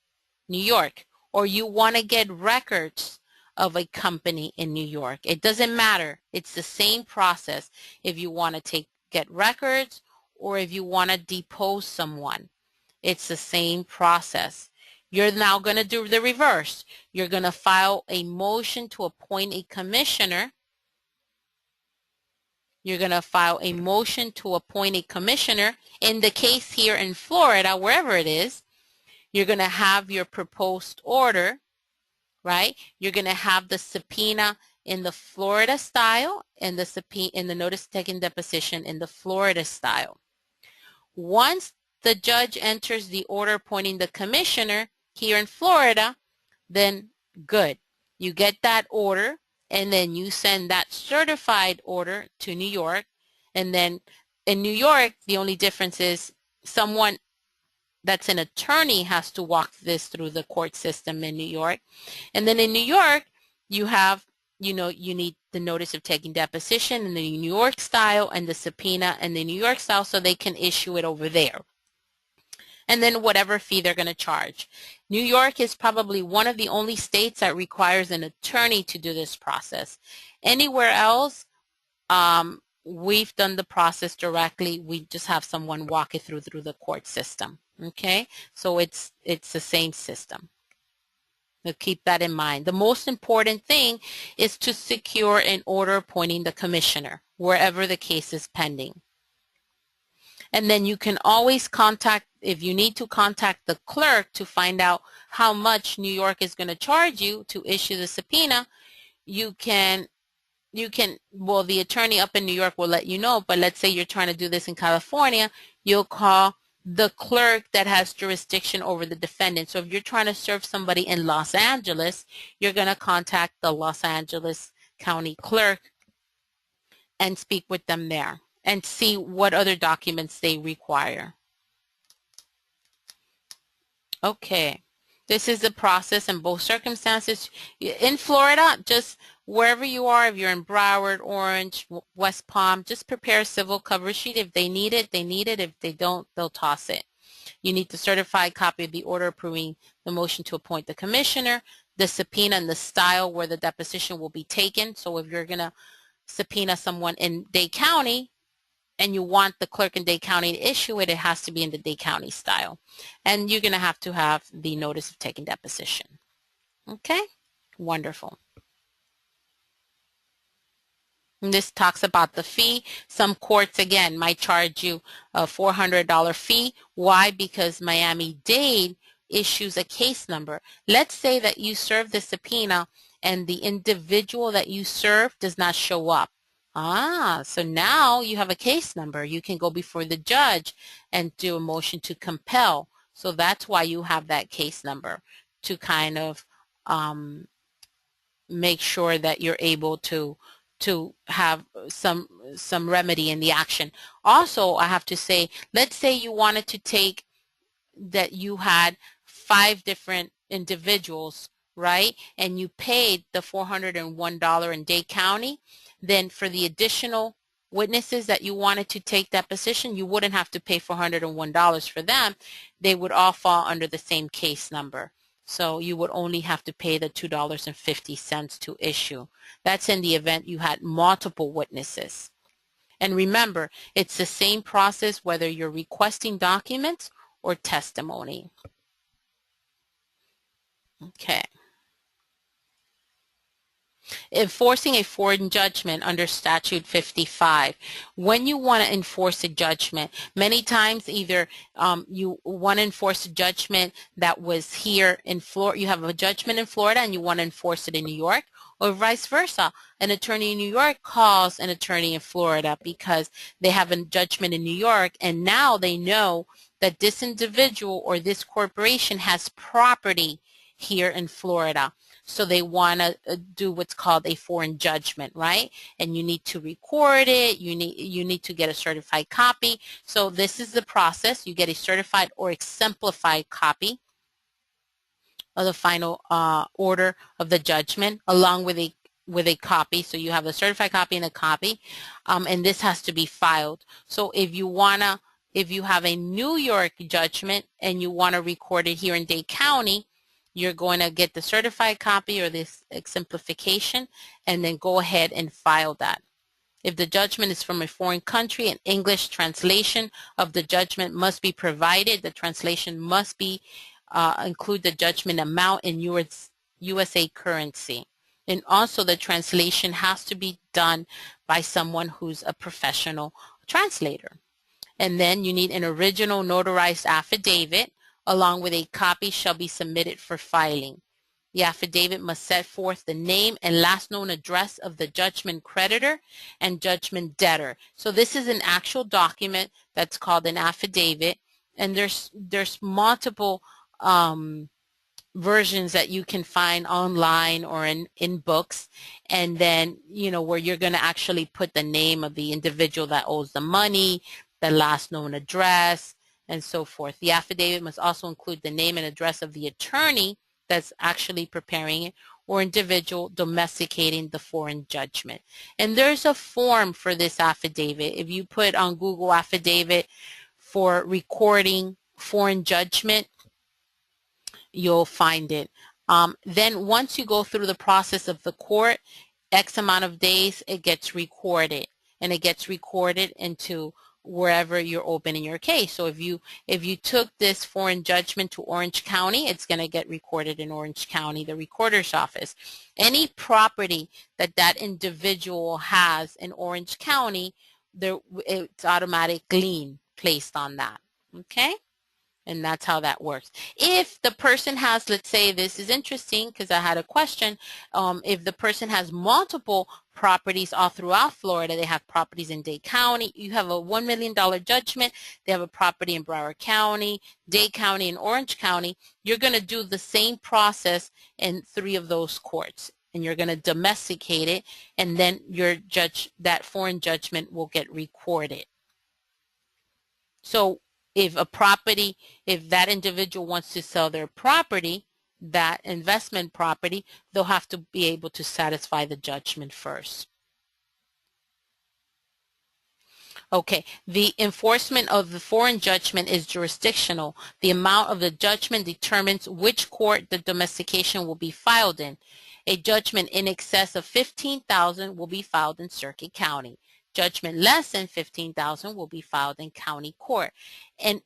Speaker 1: New York, or you want to get records of a company in New York. It doesn't matter. It's the same process if you want to get records or if you want to depose someone. It's the same process. You're now going to do the reverse. You're going to file a motion to appoint a commissioner. You're going to file a motion to appoint a commissioner. In the case here in Florida, wherever it is, you're going to have your proposed order, right? You're going to have the subpoena in the Florida style and the notice taking deposition in the Florida style. Once the judge enters the order appointing the commissioner here in Florida, then good. You get that order, and then you send that certified order to New York. And then in New York, the only difference is someone that's an attorney has to walk this through the court system in New York. And then in New York, you have, you need the notice of taking deposition in the New York style and the subpoena in the New York style so they can issue it over there. And then whatever fee they're going to charge. New York is probably one of the only states that requires an attorney to do this process. Anywhere else, we've done the process directly. We just have someone walk it through the court system. Okay, so it's the same system. So keep that in mind. The most important thing is to secure an order appointing the commissioner wherever the case is pending. And then you can always contact, if you need to contact the clerk to find out how much New York is going to charge you to issue the subpoena, well, the attorney up in New York will let you know, but let's say you're trying to do this in California, you'll call the clerk that has jurisdiction over the defendant. So if you're trying to serve somebody in Los Angeles, you're going to contact the Los Angeles County clerk and speak with them there and see what other documents they require. Okay. This is the process in both circumstances. In Florida, just wherever you are, if you're in Broward, Orange, West Palm, just prepare a civil cover sheet. If they need it, they need it. If they don't, they'll toss it. You need the certified copy of the order approving the motion to appoint the commissioner, the subpoena and the style where the deposition will be taken. So if you're going to subpoena someone in Dade County, and you want the clerk in Dade County to issue it, it has to be in the Dade County style. And you're going to have the notice of taking deposition. Okay? Wonderful. And this talks about the fee. Some courts, again, might charge you a $400 fee. Why? Because Miami-Dade issues a case number. Let's say that you serve the subpoena and the individual that you serve does not show up. So now you have a case number. You can go before the judge and do a motion to compel. So that's why you have that case number, to kind of make sure that you're able to have some remedy in the action. Also, I have to say, let's say you wanted to take that you had 5 different individuals, right? And you paid the $401 in Dade County. Then for the additional witnesses that you wanted to take deposition, you wouldn't have to pay $401 for them. They would all fall under the same case number. So you would only have to pay the $2.50 to issue. That's in the event you had multiple witnesses. And remember, it's the same process whether you're requesting documents or testimony. Okay. Enforcing a foreign judgment under Statute 55. When you want to enforce a judgment, many times either you want to enforce a judgment that was here in Florida, you have a judgment in Florida and you want to enforce it in New York, or vice versa. An attorney in New York calls an attorney in Florida because they have a judgment in New York, and now they know that this individual or this corporation has property here in Florida. So they want to do what's called a foreign judgment, right? And you need to record it. You need to get a certified copy. So this is the process. You get a certified or exemplified copy of the final order of the judgment, along with a copy. So you have a certified copy and a copy, and this has to be filed. So if you have a New York judgment and you want to record it here in Dade County, you're going to get the certified copy or this exemplification, and then go ahead and file that. If the judgment is from a foreign country, an English translation of the judgment must be provided. The translation must be include the judgment amount in USA currency. And also the translation has to be done by someone who's a professional translator. And then you need an original notarized affidavit, along with a copy shall be submitted for filing. The affidavit must set forth the name and last known address of the judgment creditor and judgment debtor. So this is an actual document that's called an affidavit, and there's multiple versions that you can find online or in books, and then where you're going to actually put the name of the individual that owes the money, the last known address, and so forth. The affidavit must also include the name and address of the attorney that's actually preparing it, or individual domesticating the foreign judgment. And there's a form for this affidavit. If you put on Google affidavit for recording foreign judgment, you'll find it. Then once you go through the process of the court, X amount of days, it gets recorded, and it gets recorded into wherever you're opening your case. So if you took this foreign judgment to Orange County, it's going to get recorded in Orange County, the recorder's office. Any property that individual has in Orange County, it's automatic lien placed on that. Okay? And that's how that works. If the person has, let's say, this is interesting because I had a question, if the person has multiple properties all throughout Florida, they have properties in Dade County, you have a $1 million judgment, they have a property in Broward County, Dade County, and Orange County, you're going to do the same process in 3 of those courts. And you're going to domesticate it, and then that foreign judgment will get recorded. So if that individual wants to sell their property, that investment property, they'll have to be able to satisfy the judgment first. Okay, the enforcement of the foreign judgment is jurisdictional. The amount of the judgment determines which court the domestication will be filed in. A judgment in excess of $15,000 will be filed in Circuit County. Judgment less than $15,000 will be filed in county court. And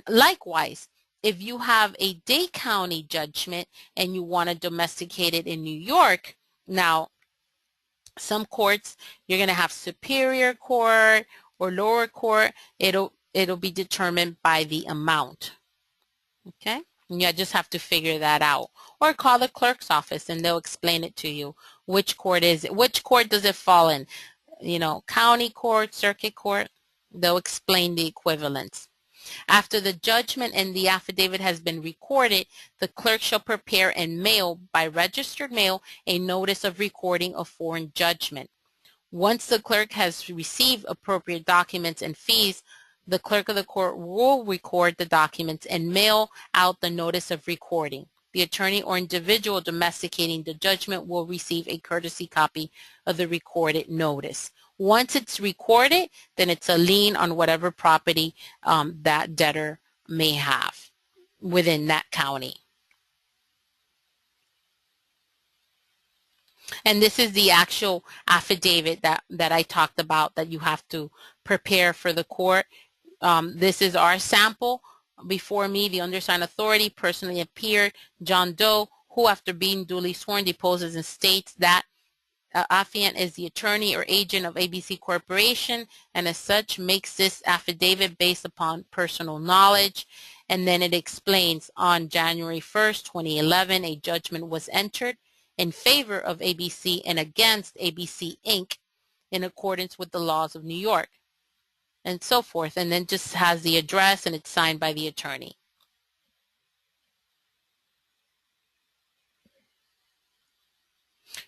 Speaker 1: likewise, if you have a Dade County judgment and you want to domesticate it in New York, now some courts you're going to have Superior Court or lower court. It'll be determined by the amount. Okay, and you just have to figure that out, or call the clerk's office and they'll explain it to you. Which court is it? Which court does it fall in? County court, circuit court, they'll explain the equivalence. After the judgment and the affidavit has been recorded, the clerk shall prepare and mail by registered mail a notice of recording of foreign judgment. Once the clerk has received appropriate documents and fees, the clerk of the court will record the documents and mail out the notice of recording. The attorney or individual domesticating the judgment will receive a courtesy copy of the recorded notice. Once it's recorded, then it's a lien on whatever property that debtor may have within that county. And this is the actual affidavit that I talked about that you have to prepare for the court. This is our sample. Before me, the undersigned authority personally appeared, John Doe, who after being duly sworn deposes and states that affiant is the attorney or agent of ABC Corporation, and as such makes this affidavit based upon personal knowledge. And then it explains on January 1st, 2011, a judgment was entered in favor of ABC and against ABC Inc. in accordance with the laws of New York, and so forth, and then just has the address and it's signed by the attorney.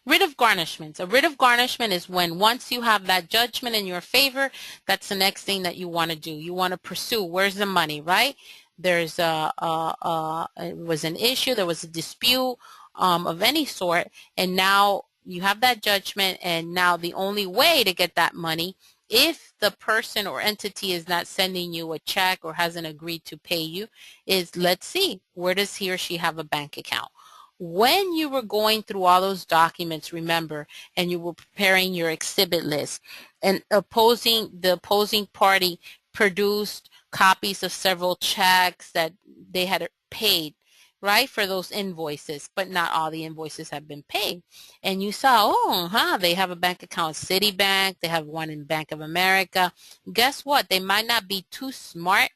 Speaker 1: Writ of garnishments. A writ of garnishment is when once you have that judgment in your favor, that's the next thing that you want to do. You want to pursue. Where's the money, right? There's it was an issue. There was a dispute of any sort, and now you have that judgment, and now the only way to get that money, if the person or entity is not sending you a check or hasn't agreed to pay you, is let's see, where does he or she have a bank account? When you were going through all those documents, remember, and you were preparing your exhibit list, and the opposing party produced copies of several checks that they had paid, right, for those invoices, but not all the invoices have been paid. And you saw, they have a bank account, Citibank, they have one in Bank of America. Guess what? They might not be too smart,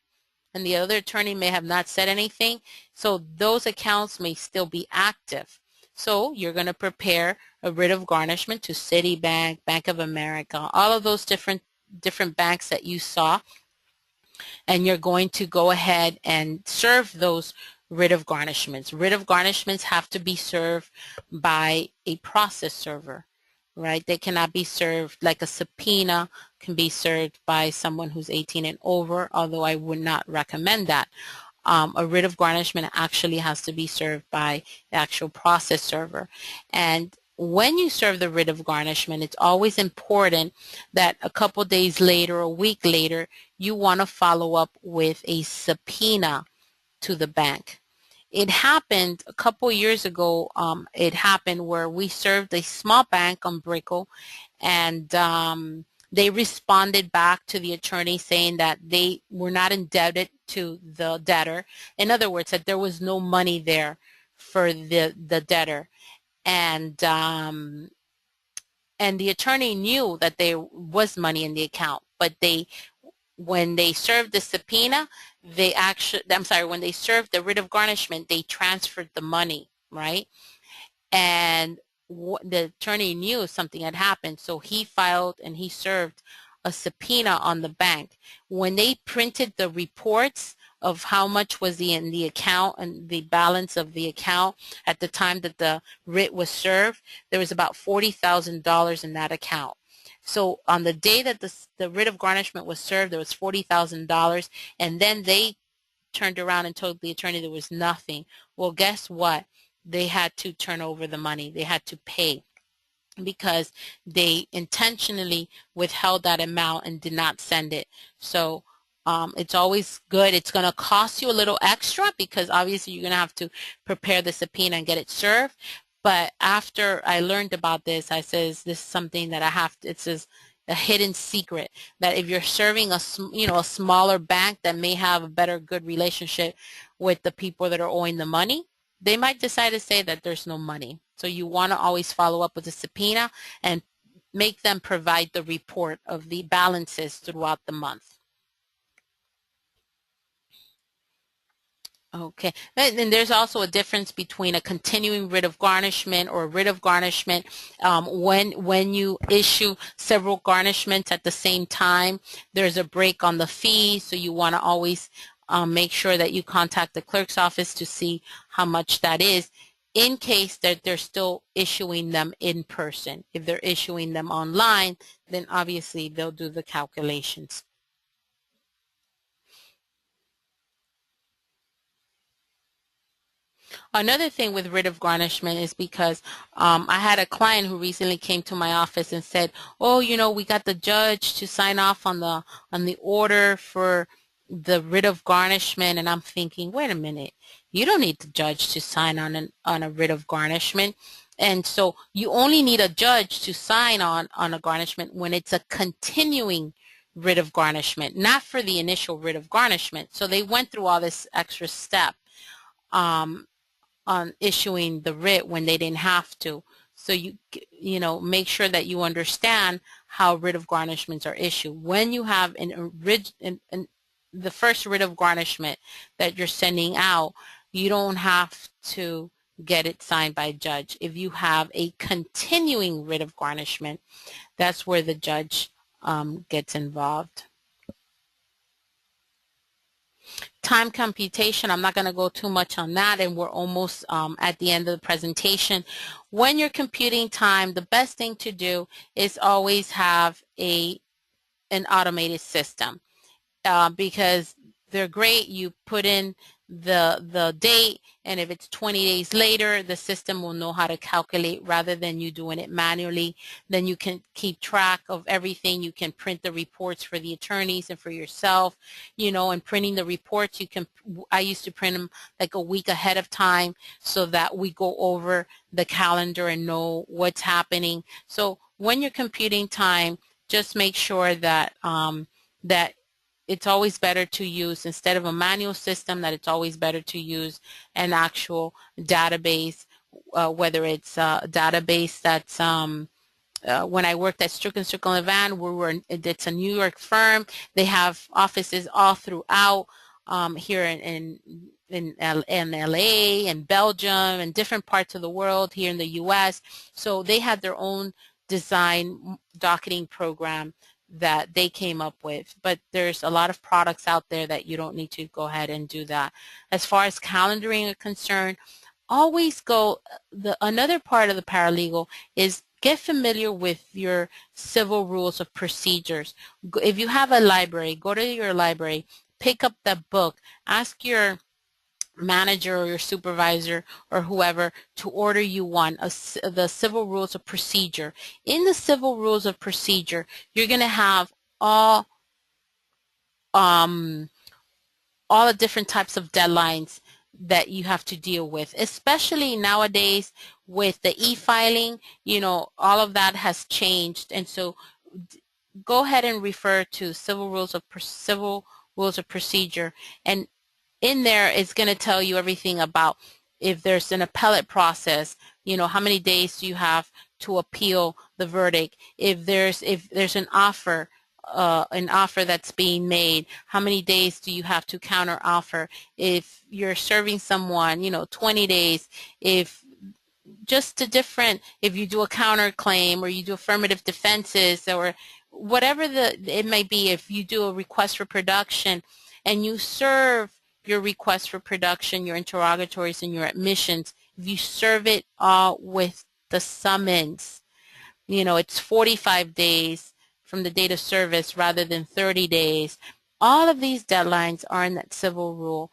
Speaker 1: and the other attorney may have not said anything, so those accounts may still be active. So you're going to prepare a writ of garnishment to Citibank, Bank of America, all of those different banks that you saw, and you're going to go ahead and serve those writ of garnishments. Writ of garnishments have to be served by a process server, right? They cannot be served like a subpoena can be served by someone who's 18 and over, although I would not recommend that. A writ of garnishment actually has to be served by the actual process server. And when you serve the writ of garnishment, it's always important that a couple days later, a week later, you want to follow up with a subpoena to the bank. It happened a couple years ago. It happened where we served a small bank on Brickell, and they responded back to the attorney saying that they were not indebted to the debtor. In other words, that there was no money there for the debtor. And the attorney knew that there was money in the account, but when they served the subpoena, when they served the writ of garnishment, they transferred the money, right? And the attorney knew something had happened, so he filed and he served a subpoena on the bank. When they printed the reports of how much was in the account and the balance of the account at the time that the writ was served, there was about $40,000 in that account. So on the day that the writ of garnishment was served, there was $40,000, and then they turned around and told the attorney there was nothing. Well, guess what? They had to turn over the money. They had to pay because they intentionally withheld that amount and did not send it. So it's always good. It's going to cost you a little extra because obviously you're going to have to prepare the subpoena and get it served. But after I learned about this, I says this is something that I have to, it says a hidden secret, that if you're serving a smaller bank that may have a better good relationship with the people that are owing the money, they might decide to say that there's no money. So you want to always follow up with a subpoena and make them provide the report of the balances throughout the month. Okay, and then there's also a difference between a continuing writ of garnishment or a writ of garnishment. When you issue several garnishments at the same time, there's a break on the fee, so you want to always make sure that you contact the clerk's office to see how much that is, in case that they're still issuing them in person. If they're issuing them online, then obviously they'll do the calculations. Another thing with writ of garnishment is because I had a client who recently came to my office and said, "Oh, we got the judge to sign off on the order for the writ of garnishment," and I'm thinking, wait a minute, you don't need the judge to sign on a writ of garnishment. And so you only need a judge to sign on a garnishment when it's a continuing writ of garnishment, not for the initial writ of garnishment. So they went through all this extra step on issuing the writ when they didn't have to. So make sure that you understand how writ of garnishments are issued. When you have the first writ of garnishment that you're sending out, you don't have to get it signed by a judge. If you have a continuing writ of garnishment, that's where the judge gets involved. time computation, I'm not going to go too much on that, and we're almost at the end of the presentation. When you're computing time, the best thing to do is always have an automated system, because they're great. You put in the date, and if it's 20 days later, the system will know how to calculate rather than you doing it manually. Then you can keep track of everything. You can print the reports for the attorneys and for yourself, and printing the reports, I used to print them like a week ahead of time so that we go over the calendar and know what's happening. So when you're computing time, just make sure that it's always better to use, instead of a manual system, that it's always better to use an actual database, whether it's a database that's when I worked at Strickland Van, it's a New York firm. They have offices all throughout, here in LA and Belgium and different parts of the world, here in the US. So they had their own design docketing program that they came up with, but there's a lot of products out there that you don't need to go ahead and do that. As far as calendaring is concerned, always another part of the paralegal is get familiar with your civil rules of procedures. If you have a library, go to your library, pick up that book, ask your manager or your supervisor or whoever to order you one, the civil rules of procedure. In the civil rules of procedure, you're going to have um, all the different types of deadlines that you have to deal with, especially nowadays with the e-filing. All of that has changed, and so go ahead and refer to civil rules of procedure, and in there it's going to tell you everything about if there's an appellate process, how many days do you have to appeal the verdict. If there's an offer that's being made, how many days do you have to counter offer? If you're serving someone, 20 days. If if you do a counterclaim or you do affirmative defenses or whatever it may be, if you do a request for production and you serve your request for production, your interrogatories, and your admissions, if you serve it all with the summons, it's 45 days from the date of service rather than 30 days. All of these deadlines are in that civil rule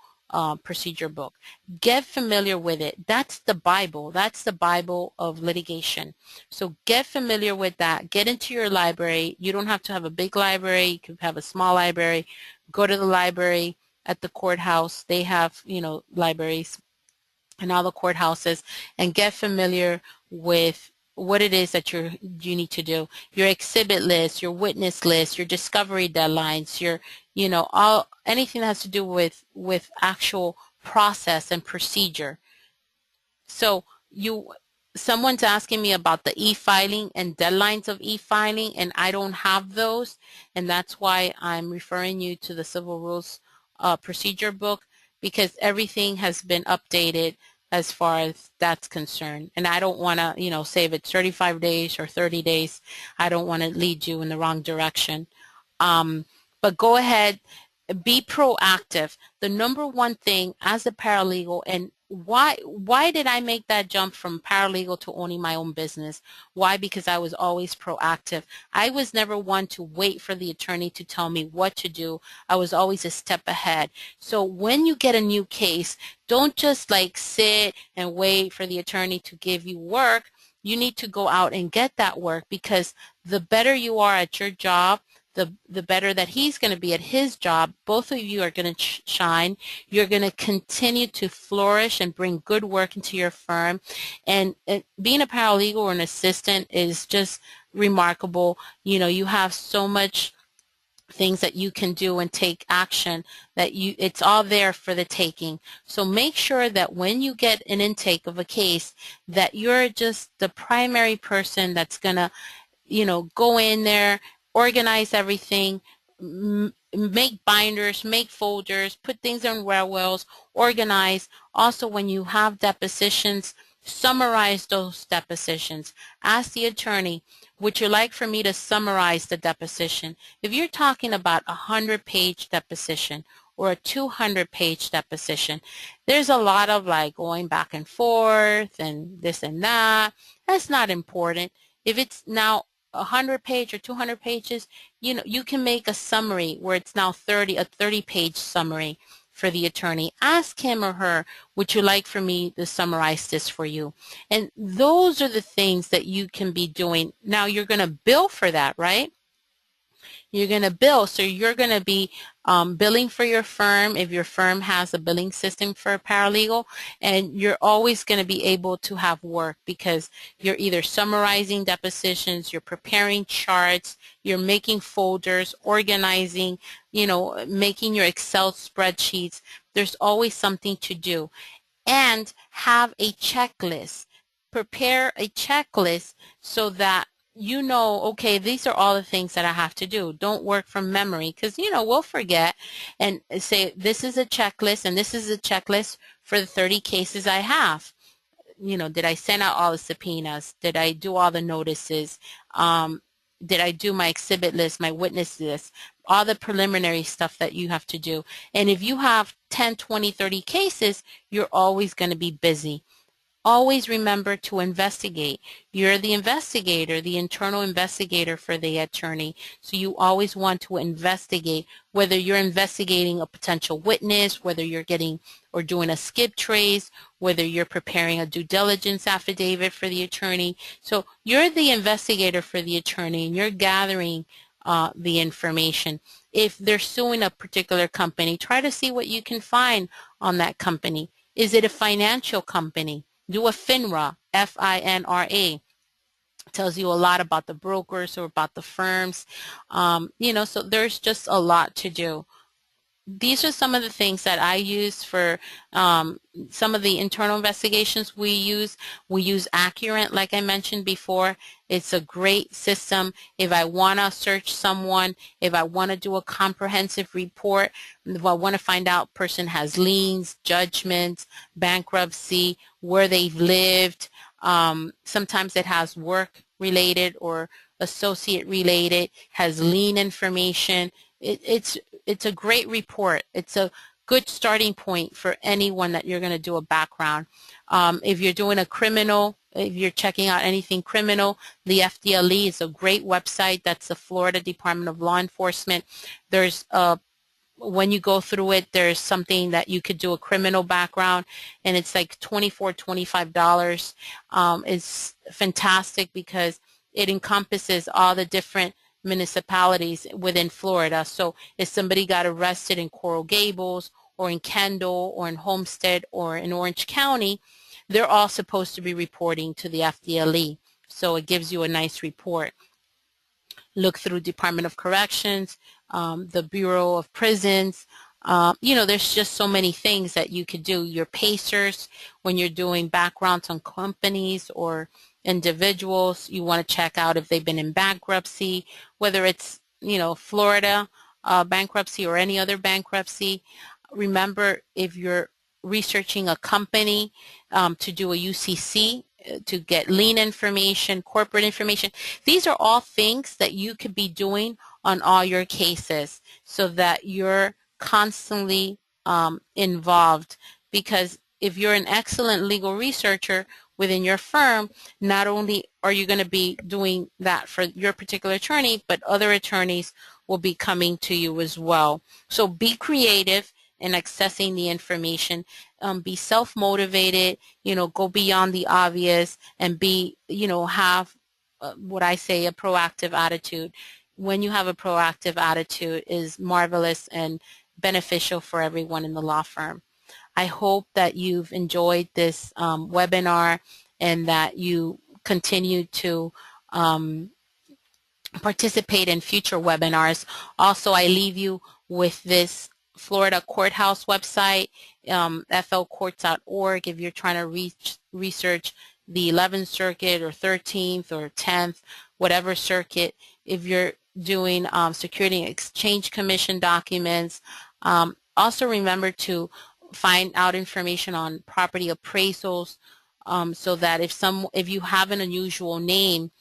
Speaker 1: procedure book. Get familiar with it. That's the Bible. That's the Bible of litigation. So get familiar with that. Get into your library. You don't have to have a big library. You can have a small library. Go to the library at the courthouse. They have, libraries in all the courthouses, and get familiar with what it is that you need to do. Your exhibit list, your witness list, your discovery deadlines, your anything that has to do with actual process and procedure. So someone's asking me about the e-filing and deadlines of e-filing, and I don't have those, and that's why I'm referring you to the Civil Rules procedure book, because everything has been updated as far as that's concerned. And I don't want to, say if it's 35 days or 30 days, I don't want to lead you in the wrong direction. But go ahead, be proactive. The number one thing as a paralegal, and why did I make that jump from paralegal to owning my own business? Why? Because I was always proactive. I was never one to wait for the attorney to tell me what to do. I was always a step ahead. So when you get a new case, don't just like sit and wait for the attorney to give you work. You need to go out and get that work, because the better you are at your job, the better that he's going to be at his job. Both of you are going to shine. You're going to continue to flourish and bring good work into your firm. And being a paralegal or an assistant is just remarkable. You have so much things that you can do and take action that it's all there for the taking. So make sure that when you get an intake of a case, that you're just the primary person that's going to go in there, organize everything, make binders, make folders, put things on wells, organize. Also, when you have depositions, summarize those depositions. Ask the attorney, would you like for me to summarize the deposition? If you're talking about a 100-page deposition or a 200-page deposition. There's a lot of like going back and forth and this and that. That's not important. If it's now 100-page or 200 pages, you can make a summary where it's now a 30-page summary for the attorney. Ask him or her, would you like for me to summarize this for you? And those are the things that you can be doing. Now you're going to bill for that, right? You're going to bill. So you're going to be billing for your firm if your firm has a billing system for a paralegal, and you're always going to be able to have work because you're either summarizing depositions, you're preparing charts, you're making folders, organizing, making your Excel spreadsheets. There's always something to do. And have a checklist. Prepare a checklist so that okay, these are all the things that I have to do. Don't work from memory because, we'll forget, and say, this is a checklist and this is a checklist for the 30 cases I have. Did I send out all the subpoenas? Did I do all the notices? Did I do my exhibit list, my witness list, all the preliminary stuff that you have to do? And if you have 10, 20, 30 cases, you're always going to be busy. Always remember to investigate. You're the investigator, the internal investigator for the attorney. So you always want to investigate, whether you're investigating a potential witness, whether you're getting or doing a skip trace, whether you're preparing a due diligence affidavit for the attorney. So you're the investigator for the attorney and you're gathering the information. If they're suing a particular company, try to see what you can find on that company. Is it a financial company? Do a FINRA, F-I-N-R-A. Tells you a lot about the brokers or about the firms. So there's just a lot to do. These are some of the things that I use for some of the internal investigations we use. We use Accurate, like I mentioned before. It's a great system. If I want to search someone, if I want to do a comprehensive report, if I want to find out person has liens, judgments, bankruptcy, where they've lived, sometimes it has work related or associate related, has lien information. It's a great report. It's a good starting point for anyone that you're going to do a background. If you're doing a criminal, if you're checking out anything criminal, the FDLE is a great website. That's the Florida Department of Law Enforcement. There's when you go through it, there's something that you could do a criminal background, and it's like $24, $25. It's fantastic because it encompasses all the different municipalities within Florida. So if somebody got arrested in Coral Gables or in Kendall or in Homestead or in Orange County, they're all supposed to be reporting to the FDLE. So it gives you a nice report. Look through Department of Corrections, the Bureau of Prisons. There's just so many things that you could do. Your pacers, when you're doing backgrounds on companies or individuals, you want to check out if they've been in bankruptcy, whether it's, Florida bankruptcy or any other bankruptcy. Remember, if you're researching a company to do a UCC, to get lien information, corporate information, these are all things that you could be doing on all your cases so that you're constantly involved. Because if you're an excellent legal researcher within your firm, not only are you going to be doing that for your particular attorney, but other attorneys will be coming to you as well. So be creative in accessing the information. Be self-motivated, go beyond the obvious, and have what I say, a proactive attitude. When you have a proactive attitude, is marvelous and beneficial for everyone in the law firm. I hope that you've enjoyed this webinar and that you continue to participate in future webinars. Also, I leave you with this Florida courthouse website, flcourts.org, if you're trying to research the 11th Circuit or 13th or 10th, whatever circuit. If you're doing Security and Exchange Commission documents, also remember to find out information on property appraisals, so that if you have an unusual name,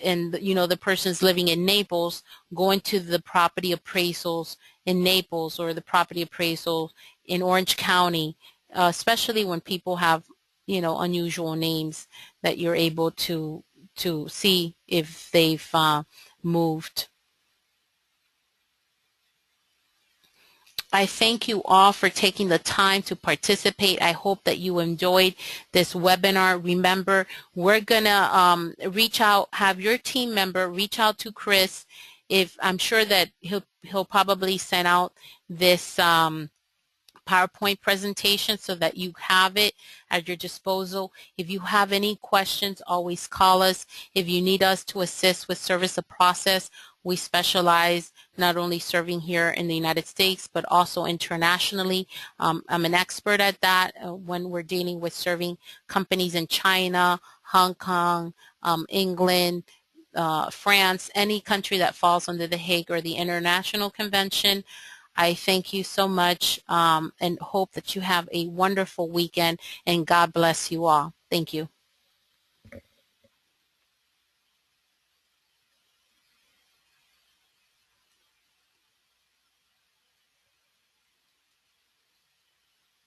Speaker 1: and you know the person's living in Naples, going to the property appraisals in Naples or the property appraisal in Orange County, especially when people have, you know, unusual names, that you're able to see if they've moved. I thank you all for taking the time to participate. I hope that you enjoyed this webinar. Remember, we're going to reach out, have your team member reach out to Chris. If I'm sure that he'll probably send out this PowerPoint presentation so that you have it at your disposal. If you have any questions, always call us. If you need us to assist with service of process, we specialize not only serving here in the United States, but also internationally. I'm an expert at that when we're dealing with serving companies in China, Hong Kong, England, France, any country that falls under the Hague or the International Convention. I thank you so much and hope that you have a wonderful weekend, and God bless you all. Thank you.